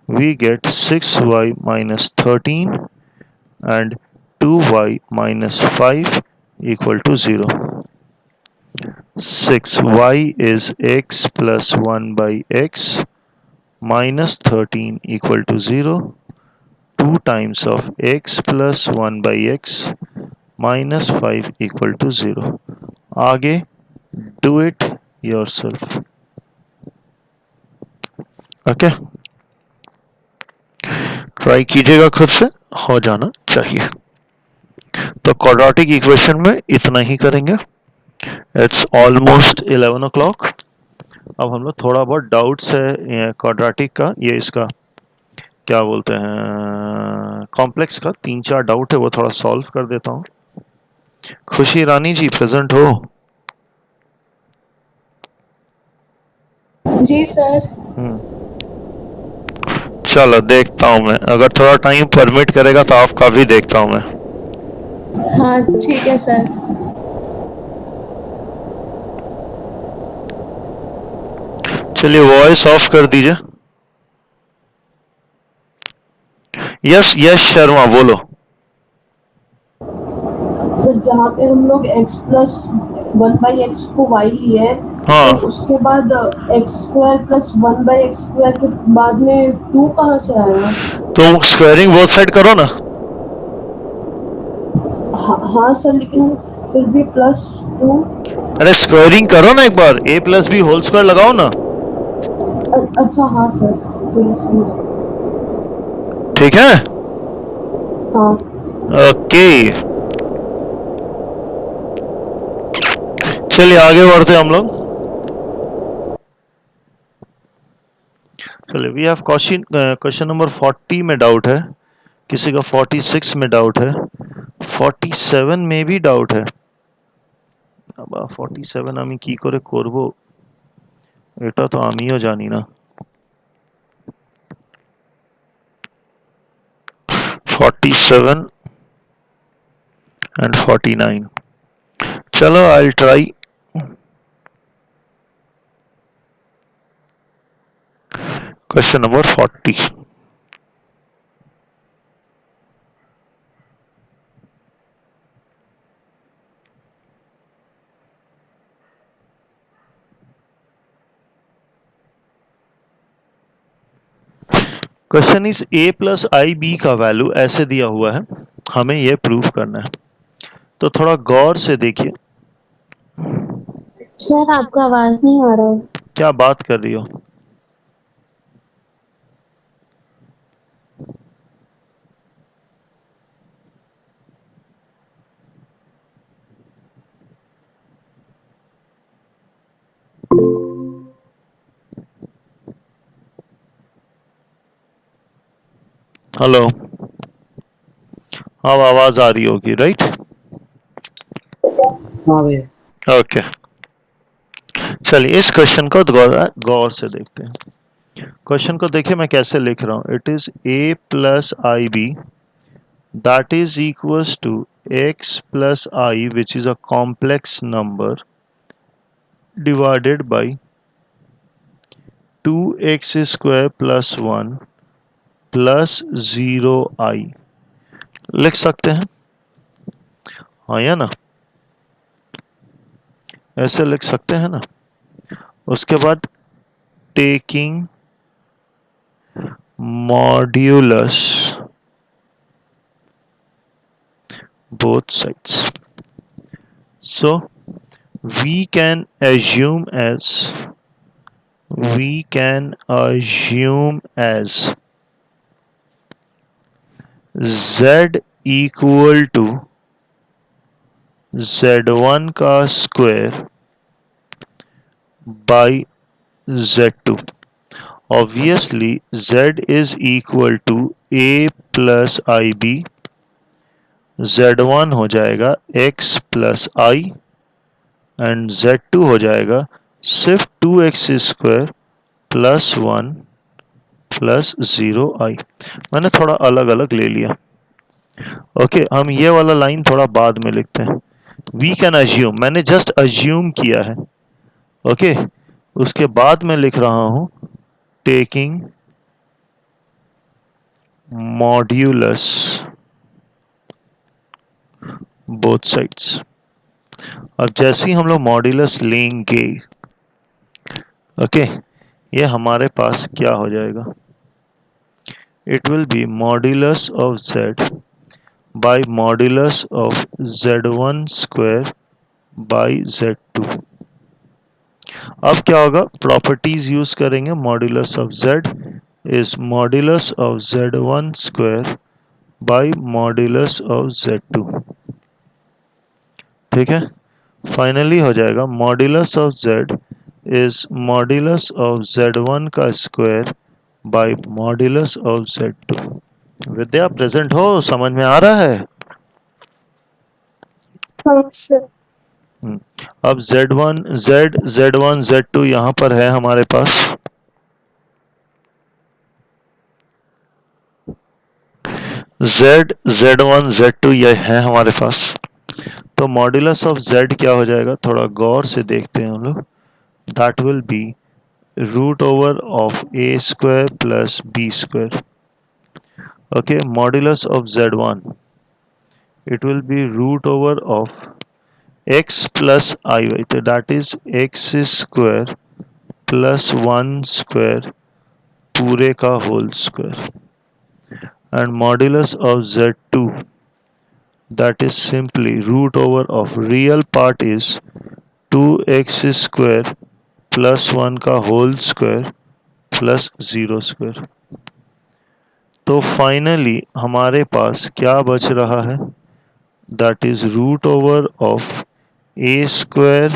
S1: we get 6y minus 13 and 2y minus 5 equal to 0. 6y is x plus 1 by x minus 13 equal to 0. 2 times of x plus 1 by x minus 5 equal to 0. आगे do it yourself. Okay try कीजिएगा, खुद से हो जाना चाहिए. तो quadratic equation में इतना ही करेंगे. It's almost 11 o'clock. अब हम लोग थोड़ा बहुत डाउट्स है क्वाड्रेटिक का, ये इसका क्या बोलते हैं कॉम्प्लेक्स का 3-4 डाउट है, वो थोड़ा सॉल्व कर देता हूँ. खुशी रानी जी प्रेजेंट हो?
S8: जी सर.
S1: चलो देखता हूँ मैं, अगर थोड़ा टाइम परमिट करेगा तो आपका भी देखता हूँ मैं.
S8: हाँ ठीक है सर.
S1: चलिए वॉइस ऑफ कर दीजिए. यस यस शर्मा बोलो.
S8: सर जहाँ पे हम लोग x प्लस 1/x को y लिए,
S1: हाँ.
S8: तो उसके बाद x square plus 1/x square के बाद में 2 कहाँ से आया?
S1: तो स्क्वायरिंग बोथ साइड करो ना.
S8: हाँ सर, लेकिन फिर भी प्लस 2.
S1: अरे स्क्वायरिंग करो ना एक बार, a plus b whole square लगाओ ना.
S8: अच्छा हाँ सर.
S1: ठीक है.
S8: हाँ.
S1: ओके चलिए आगे बढ़ते हैं हम लोग. चलिए वी हैव क्वेश्चन नंबर 40 में डाउट है, किसी का 46 में डाउट है, 47 में भी डाउट है. अब 47 আমি কি করে করব, এটা তো আমিও জানি না. 47 and 49. चलो I'll try. Question number 40. Question is a plus i b का वैल्यू ऐसे दिया हुआ है, हमें ये प्रूव करना है. तो थोड़ा गौर से देखिए.
S7: सर आपका आवाज नहीं आ रहा है.
S1: क्या बात कर रही हो? हेलो, अब आवाज आ रही होगी राइट?
S2: हाँ भैया.
S1: ओके चलिए इस क्वेश्चन को गौर से देखते हैं. क्वेश्चन को देखिए मैं कैसे लिख रहा हूं. It is a plus i b that is equals to x plus I, which is a complex number, divided by 2x square plus 1 plus 0i. लिख सकते हैं हाँ या ना, ऐसे लिख सकते हैं ना. उसके बाद taking modulus both sides. So we can assume as z equal to z1 का square by z2. Obviously z is equal to a plus ib, z1 हो जाएगा x plus I and z2 हो जाएगा सिर्फ 2x square plus 1 plus 0i. मैंने थोड़ा अलग अलग ले लिया. ओके हम ये वाला लाइन थोड़ा बाद में लिखते हैं. वी कैन अज्यूम, मैंने जस्ट अज्यूम किया है. ओके उसके बाद मैं लिख रहा हूं टेकिंग मॉड्यूलस both sides. अब जैसे ही हम लोग मॉड्यूलस लेंगे, ओके, ये हमारे पास क्या हो जाएगा? It will be modulus of z by modulus of z1 square by z2। अब क्या होगा? प्रॉपर्टीज यूज करेंगे। Modulus of z is modulus of z1 square by modulus of z2। ठीक है, फाइनली हो जाएगा modulus of z is modulus of z1 का square by modulus of z2। Vidya present हो? समझ में आ रहा है?
S5: हाँ सर।
S1: अब z1 z1 z2 यहाँ पर है हमारे पास। z1 z2 ये है हमारे पास। तो मॉड्यूलस ऑफ z क्या हो जाएगा? थोड़ा गौर से देखते हैं हम लोग। That will be root over of a square plus b square. Okay, modulus of z1 it will be root over of x plus iy, तो that is x square plus 1 square पूरे का whole square, and modulus of z2 that is simply root over of real part is 2x square plus 1 का whole square plus 0 square। तो finally हमारे पास क्या बच रहा है? that is root over of a square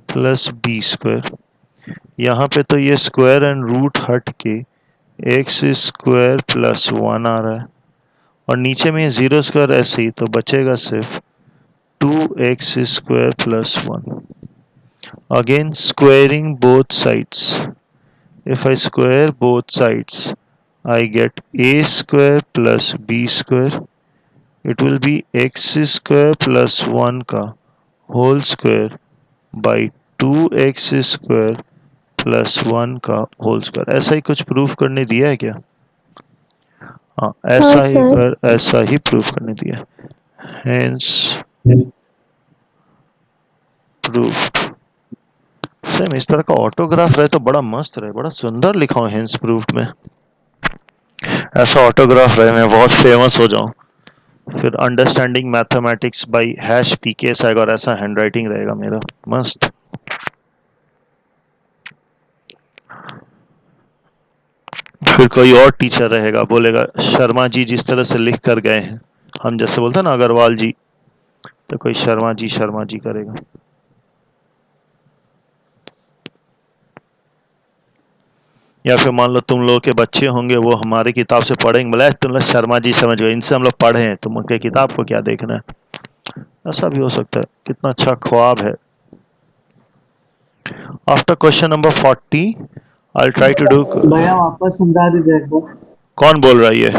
S1: plus b square। यहाँ पे तो ये स्क्वायर एंड रूट हट के x स्क्वायर प्लस 1 आ रहा है, और नीचे में जीरो स्क्वायर ऐसे ही, तो बचेगा सिर्फ 2x square plus 1। Again squaring both sides, if I square both sides I get a square plus b square. it will be x square plus 1 का whole square by 2x square plus 1 का whole square। ऐसा ही कुछ proof करने दिया है क्या? हाँ, ऐसा ही प्रूफ करने दिया है। Hence proved। सेम इस तरह का ऑटोग्राफ रहे तो बड़ा मस्त रहे, बड़ा सुंदर लिखा हो hence proved में। ऐसा ऑटोग्राफ रहे मैं बहुत फेमस हो जाऊं। फिर understanding mathematics bye hash PKS आएगा, और ऐसा हैंडराइटिंग रहेगा मेरा मस्त। फिर कोई और टीचर रहेगा, बोलेगा शर्मा जी जिस तरह से लिख कर गए हैं, हम जैसे बोलते हैं ना अग्रवाल जी, तो कोई शर्मा जी करेगा। या फिर मान लो तुम लोगों के बच्चे होंगे, वो हमारी किताब से पढ़ेंगे, बोले तुम लोग शर्मा जी समझ गए, इनसे हम लोग पढ़े हैं, तुम उनके किताब को क्या देखना है। ऐसा भी हो सकता है। कितना अच्छा ख्वाब है। After question number 40 I try to do.
S2: भैया वापस समझा दीजिए एक बार।
S1: कौन बोल रहा है ये?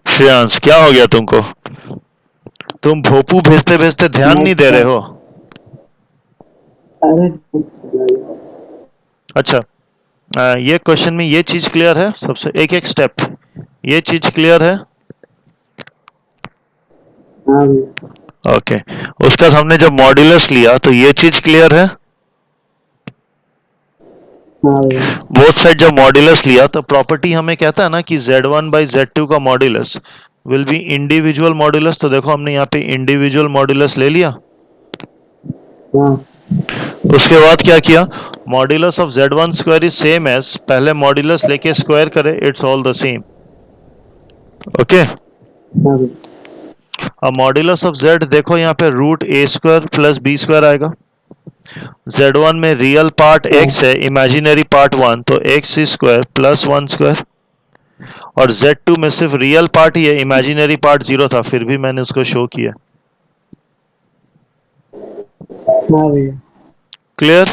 S1: श्रेयांश, क्या हो गया तुमको? तुम भोपू भेजते भेजते ध्यान नहीं दे रहे हो।
S2: अरे
S1: अच्छा, ये क्वेश्चन में ये चीज क्लियर है? सबसे एक एक स्टेप, ये चीज क्लियर है?
S2: हाँ भैया।
S1: ओके, उसका हमने जब मॉड्यूलस लिया तो ये चीज क्लियर है?
S2: हाँ भैया।
S1: बोथ साइड जब मॉड्यूलस लिया तो प्रॉपर्टी हमें कहता है ना कि z1 बाई z2 का modulus will be individual modulus. तो देखो हमने यहाँ पे इंडिविजुअल मॉड्यूलस ले लिया।
S2: हाँ
S1: उसके बाद क्या किया? Modulus of z1 square is same as, पहले मॉड्यूलस लेके स्क्वायर करे, it's all the same. Okay,
S2: हाँ भैया।
S1: अब मॉड्यूलस ऑफ z देखो यहाँ पे root a square plus b square आएगा। z1 में रियल पार्ट x है, इमेजिनरी पार्ट 1, तो x स्क्वायर प्लस 1 स्क्वायर। और z2 में सिर्फ रियल पार्ट ही है, इमेजिनरी पार्ट 0 था, फिर भी मैंने उसको शो किया।
S2: हाँ भैया।
S1: क्लियर?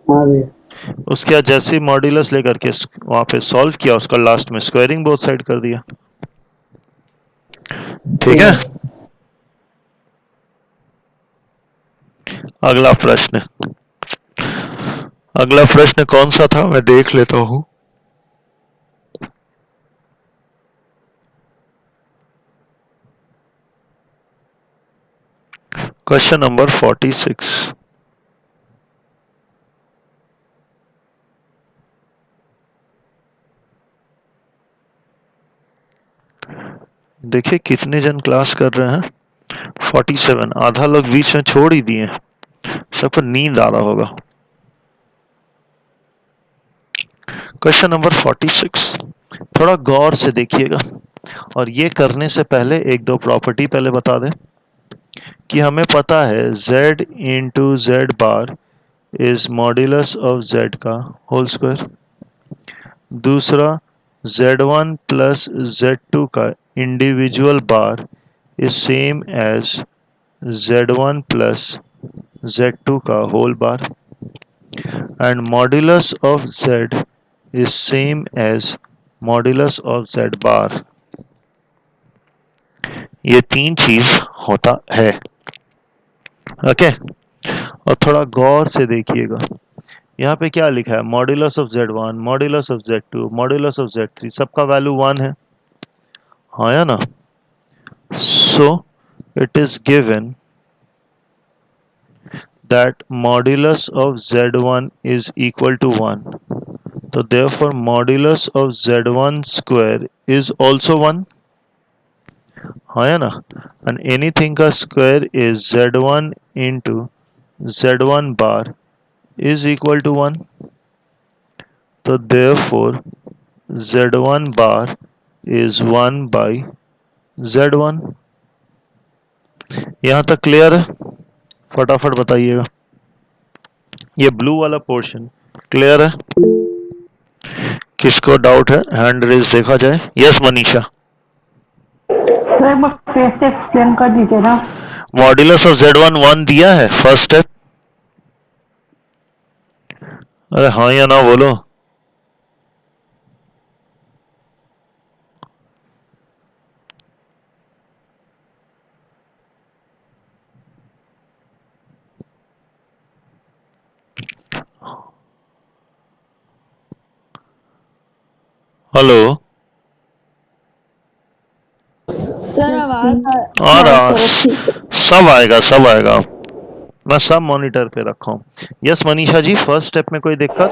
S2: हाँ भैया।
S1: उसके बाद जैसे ही मॉड्यूलस लेकर के वहां पे सॉल्व किया, उसका लास्ट में स्क्वायरिंग बोथ साइड कर दिया। ठीक है, अगला प्रश्न। अगला प्रश्न कौन सा था, मैं देख लेता हूं। Question number 46. देखिए कितने जन क्लास कर रहे हैं। 47। आधा लोग बीच में छोड़ ही दिए। सबको नींद आ रहा होगा। Question number 46। थोड़ा गौर से देखिएगा और ये करने से पहले एक दो प्रॉपर्टी पहले बता दें कि हमें पता है z into z bar is modulus of z का होल स्क्वायर। दूसरा z1 प्लस z2 का individual bar is same as z1 plus z2 का whole bar and modulus of z is same as modulus of z bar. ये तीन चीज होता है। Okay और थोड़ा गौर से देखिएगा यहाँ पे क्या लिखा है, modulus of z1, modulus of z2, modulus of z3, सबका वैल्यू 1 है। हाँ या ना? So it is given that modulus of z1 is equal to 1. So therefore modulus of z1 square is also 1. हाँ या ना? And anything का square is z1 into z1 bar is equal to 1. So therefore z1 bar is 1 by z1. यहाँ तक clear है? फटाफट बताइएगा। ये ब्लू वाला पोर्शन क्लियर है? किसको डाउट है हैंड रेज देखा जाए। यस मनीषा।
S3: सर एक बार फिर से एक्सप्लेन कर दीजिए ना।
S1: मॉड्यूलस ऑफ z1 1 दिया है फर्स्ट स्टेप। अरे हाँ या ना बोलो। हेलो
S5: सर आवाज
S1: आ रहा,
S5: ठीक
S1: सब आएगा सब आएगा। मैं सब मॉनिटर पे रखा हूँ। Yes Manisha ji, first step में कोई दिक्कत?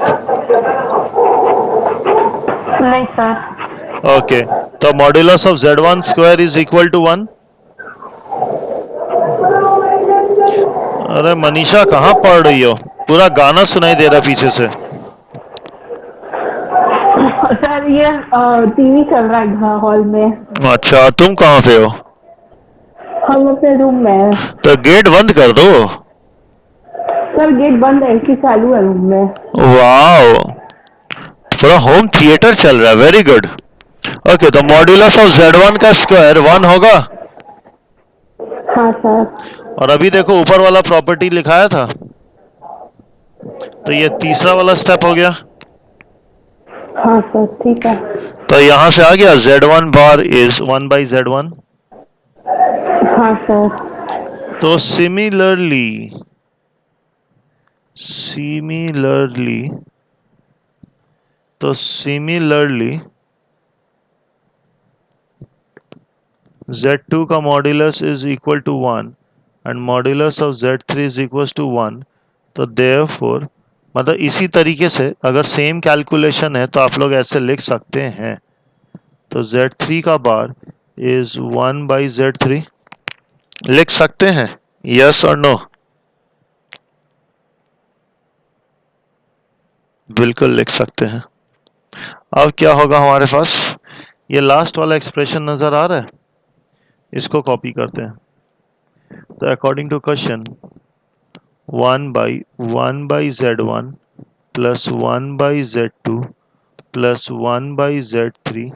S3: नहीं सर।
S1: ओके तो modulus of z1 square is equal to 1। अरे मनीषा कहाँ पढ़ रही हो? पूरा गाना सुनाई दे रहा पीछे से।
S3: सर ये टीवी चल रहा है हॉल में।
S1: अच्छा तुम कहाँ पे हो?
S3: हम अपने रूम में हैं।
S1: तो गेट बंद कर दो।
S3: सर गेट बंद है कि चालू है रूम में?
S1: वाओ पूरा होम थिएटर चल रहा है, वेरी गुड। ओके तो मॉड्यूलस ऑफ z1 का स्क्वायर 1 होगा।
S3: हाँ सर।
S1: और अभी देखो ऊपर वाला प्रॉपर्टी लिखाया था, तो ये तीसरा वाला स्टेप हो गया।
S3: हाँ सर ठीक है।
S1: तो यहां से आ गया z1 bar is 1 by z1।
S3: हाँ सर।
S1: तो सिमिलरली z2 का modulus is equal to 1 and modulus of z3 is equal to 1। तो देयरफॉर मतलब इसी तरीके से अगर सेम कैलकुलेशन है तो आप लोग ऐसे लिख सकते हैं। तो z3 का बार इज 1 बाई z3 लिख सकते हैं। यस और नो? बिल्कुल लिख सकते हैं। अब क्या होगा हमारे पास, ये लास्ट वाला एक्सप्रेशन नजर आ रहा है, इसको कॉपी करते हैं। तो according to question 1 by z1 plus 1 by z2 plus 1 by z3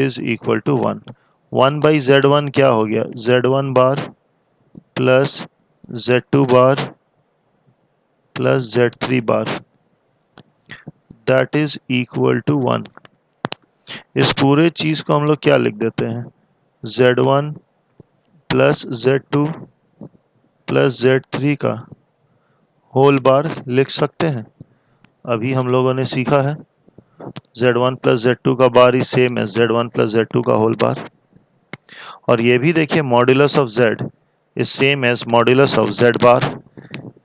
S1: is equal to 1। 1 by z1 क्या हो गया, z1 bar plus z2 bar plus z3 bar, that is equal to 1। इस पूरे चीज को हम लोग क्या लिख देते हैं, z1 plus z2 plus z3 का होल बार लिख सकते हैं। अभी हम लोगों ने सीखा है z1 प्लस z2 का बार ही सेम है z1 प्लस z2 का होल बार। और ये भी देखिए modulus of z is same as modulus of z bar,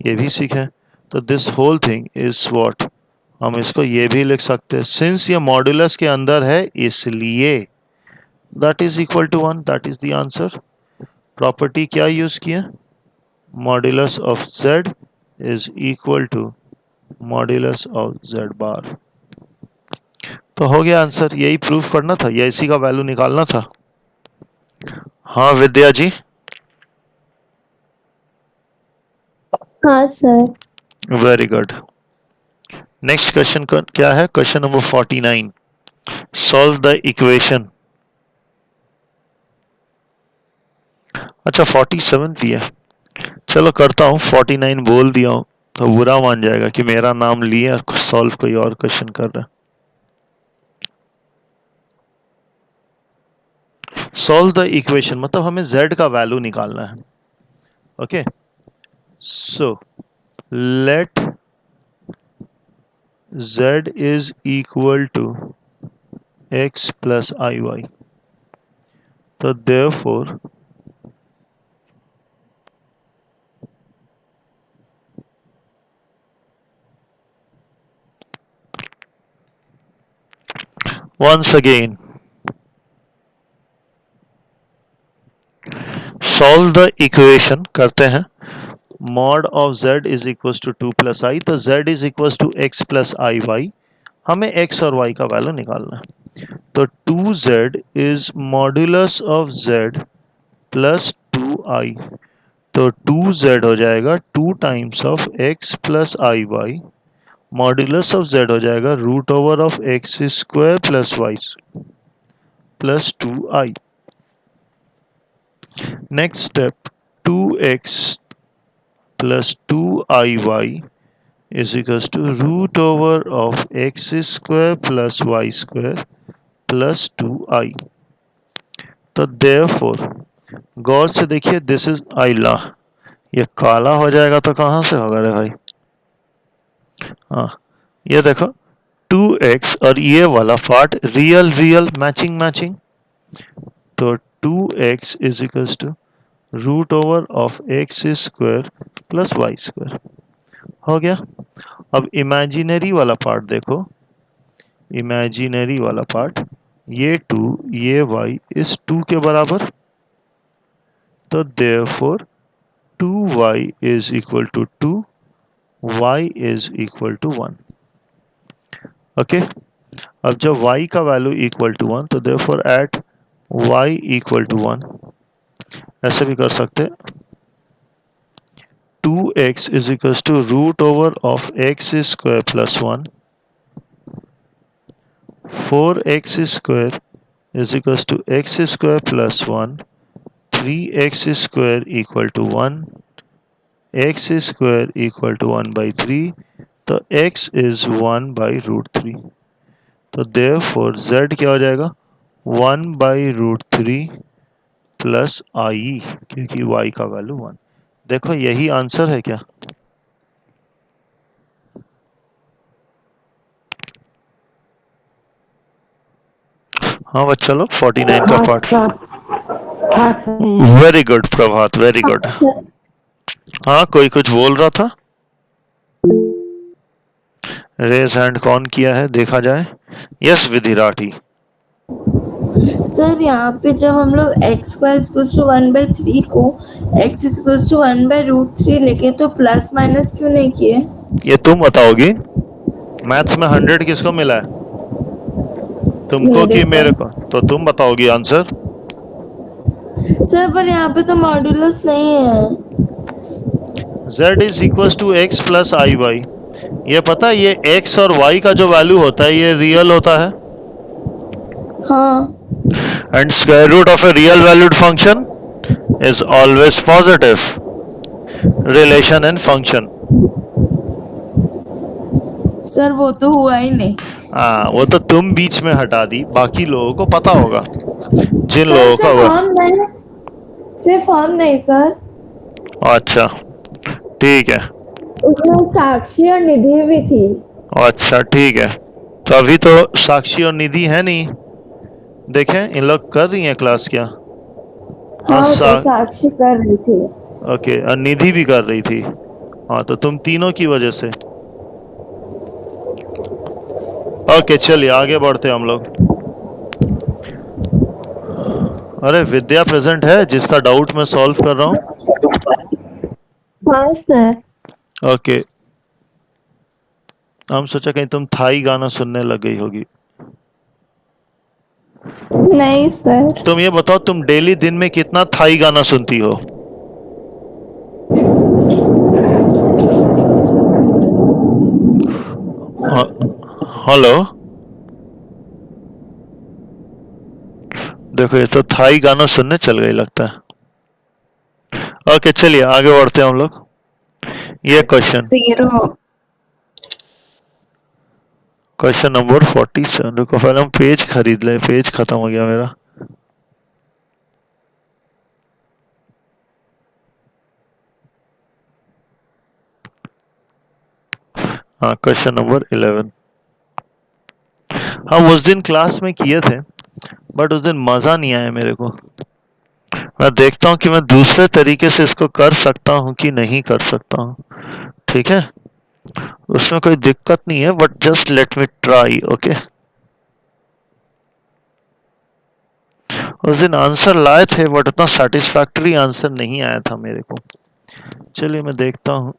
S1: ये भी सीखे। तो this whole thing is what, हम इसको ये भी लिख सकते हैं, सिंस ये मॉड्यूलस के अंदर है इसलिए that is equal to 1, that is the answer. Property क्या यूज किया, modulus of z is equal to modulus of z bar. तो हो गया आंसर, यही प्रूफ करना था, या इसी का वैल्यू निकालना था। हाँ विद्या जी।
S7: हाँ sir.
S1: Very good. Next question क्या है, question number 49, solve the equation. अच्छा 47 भी है, चलो करता हूँ, 49 बोल दिया हूँ तो बुरा मान जाएगा कि मेरा नाम लिए और सॉल्व कोई और क्वेश्चन कर रहा है। सॉल्व द इक्वेशन मतलब हमें z का वैल्यू निकालना है। Okay, so let z is equal to x plus iy। तो therefore once again solve the equation करते हैं। mod of z is equals to 2 plus i, तो z is equals to x plus iy, हमें x और y का value निकालना है। तो 2z is modulus of z plus 2i, तो 2z हो जाएगा 2 times of x plus iy, modulus of z हो जाएगा root over of x square plus y plus 2i। Next step 2x plus 2iy is equals to root over of x square plus y square plus 2i। तो therefore गौर से देखिए, this is आइला, ये काला हो जाएगा तो कहाँ से होगा रे भाई। हाँ ये देखो 2x और ये वाला part real real matching matching, तो 2x is equals to root over of x square plus y square हो गया। अब इमेजिनरी वाला पार्ट देखो, इमेजिनरी वाला पार्ट ये 2 ये y इस 2 के बराबर, तो therefore 2y is equal to 2, y is equal to 1। Okay, अब जब y का वैल्यू इक्वल टू 1 तो therefore at y equal to 1, ऐसे भी कर सकते हैं। 2x is equal to root over of x square plus 1, 4x square is equal to x square plus 1, 3x square equal to 1, x square equal to 1/3, तो x is 1/√3। तो therefore z क्या हो जाएगा 1/√3 प्लस i, क्योंकि y का value 1। देखो यही answer है क्या। हाँ बच्चा लोग 49 का पार्ट।
S3: हाँ सर।
S1: वेरी गुड प्रभात, वेरी गुड। हाँ कोई कुछ बोल रहा था, रेज हैंड कौन किया है देखा जाए। यस विधि राठी।
S9: सर यहाँ पे जब हम लोग x स्क्वायर इक्वल्स टू 1/3 को x इक्वल्स टू 1/√3 लेके तो प्लस माइनस क्यों नहीं किए।
S1: ये तुम बताओगी, मैथ्स में 100 किसको मिला है, तुमको कि मेरे को, तो तुम बताओगी आंसर।
S9: सर पर यहाँ पे तो मॉड्यूलस नहीं है।
S1: z is equal to x plus i y, ये पता है ये x और y का जो वैल्यू होता है ये रियल होता है।
S9: हाँ।
S1: And square root of a real valued function is always positive. Relation and function.
S9: Sir वो तो हुआ ही नहीं।
S1: हाँ वो तो तुम बीच में हटा दी, बाकी लोगों को पता होगा, जिन लोगों का हुआ।
S9: सिर्फ हम नहीं सर।
S1: अच्छा ठीक है,
S9: उसमें साक्षी और निधि भी थी।
S1: अच्छा ठीक है, तो अभी तो साक्षी और निधि है नहीं। देखें इन लोग कर रही हैं क्लास क्या।
S9: हाँ तो
S1: सा
S9: साक्षी कर रही थी।
S1: ओके, और निधि भी कर रही थी। हाँ, तो तुम तीनों की वजह से। ओके, चलिए आगे बढ़ते हैं हम लोग। अरे विद्या प्रेजेंट है जिसका डाउट मैं सॉल्व कर रहा हूँ?
S7: हाँ सर।
S1: ओके, हम सोचा कहीं तुम थाई गाना सुनने लग गई होगी।
S7: नहीं सर।
S1: तुम ये बताओ, तुम डेली दिन में कितना थाई गाना सुनती हो? हेलो, देखो ये तो थाई गाना सुनने चल गई लगता है। ओके, चलिए आगे बढ़ते हैं हम लोग। ये क्वेश्चन
S7: 0।
S1: Question number 47। रुको पहले हम पेज खरीद ले, पेज खत्म हो गया मेरा। हाँ, क्वेश्चन नंबर 11। हम उस दिन क्लास में किए थे, बट उस दिन मजा नहीं आया मेरे को। मैं देखता हूँ कि मैं दूसरे तरीके से इसको कर सकता हूँ कि नहीं कर सकता हूँ। ठीक है, उसमें कोई दिक्कत नहीं है, but just let me try. Okay, उस दिन आंसर लाए थे बट उतना सेटिस्फैक्टरी आंसर नहीं आया था मेरे को। चलिए मैं देखता हूँ,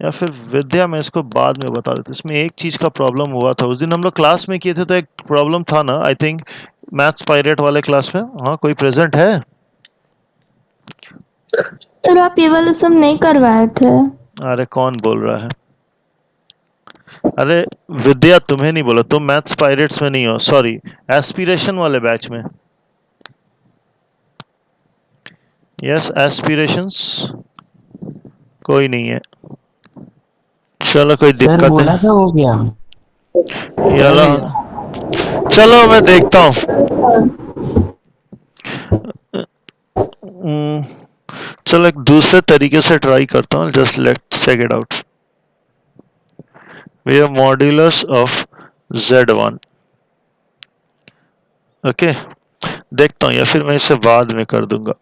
S1: या फिर विद्या मैं इसको बाद में बता देता। इसमें एक चीज का प्रॉब्लम हुआ था, उस दिन हम लोग क्लास में किए थे तो एक प्रॉब्लम था ना, आई थिंक मैथ्स पायरेट वाले क्लास में। हाँ, कोई प्रेजेंट है?
S7: सर आप ये वाला सब नहीं करवाए थे।
S1: अरे कौन बोल रहा है? अरे विद्या, तुम्हें नहीं बोला, तुम मैथ्स पायरेट्स में नहीं हो, सॉरी, एस्पिरेशन वाले बैच में। Yes, aspirations. कोई नहीं है, चलो कोई दिक्कत
S10: बोला
S1: है।
S10: था हो गया।
S1: चलो चलो मैं देखता हूँ। चलो एक दूसरे तरीके से ट्राई करता हूँ। Just let's check it out. We have modulus of z1। Okay, देखता हूँ, या फिर मैं इसे बाद में कर दूंगा।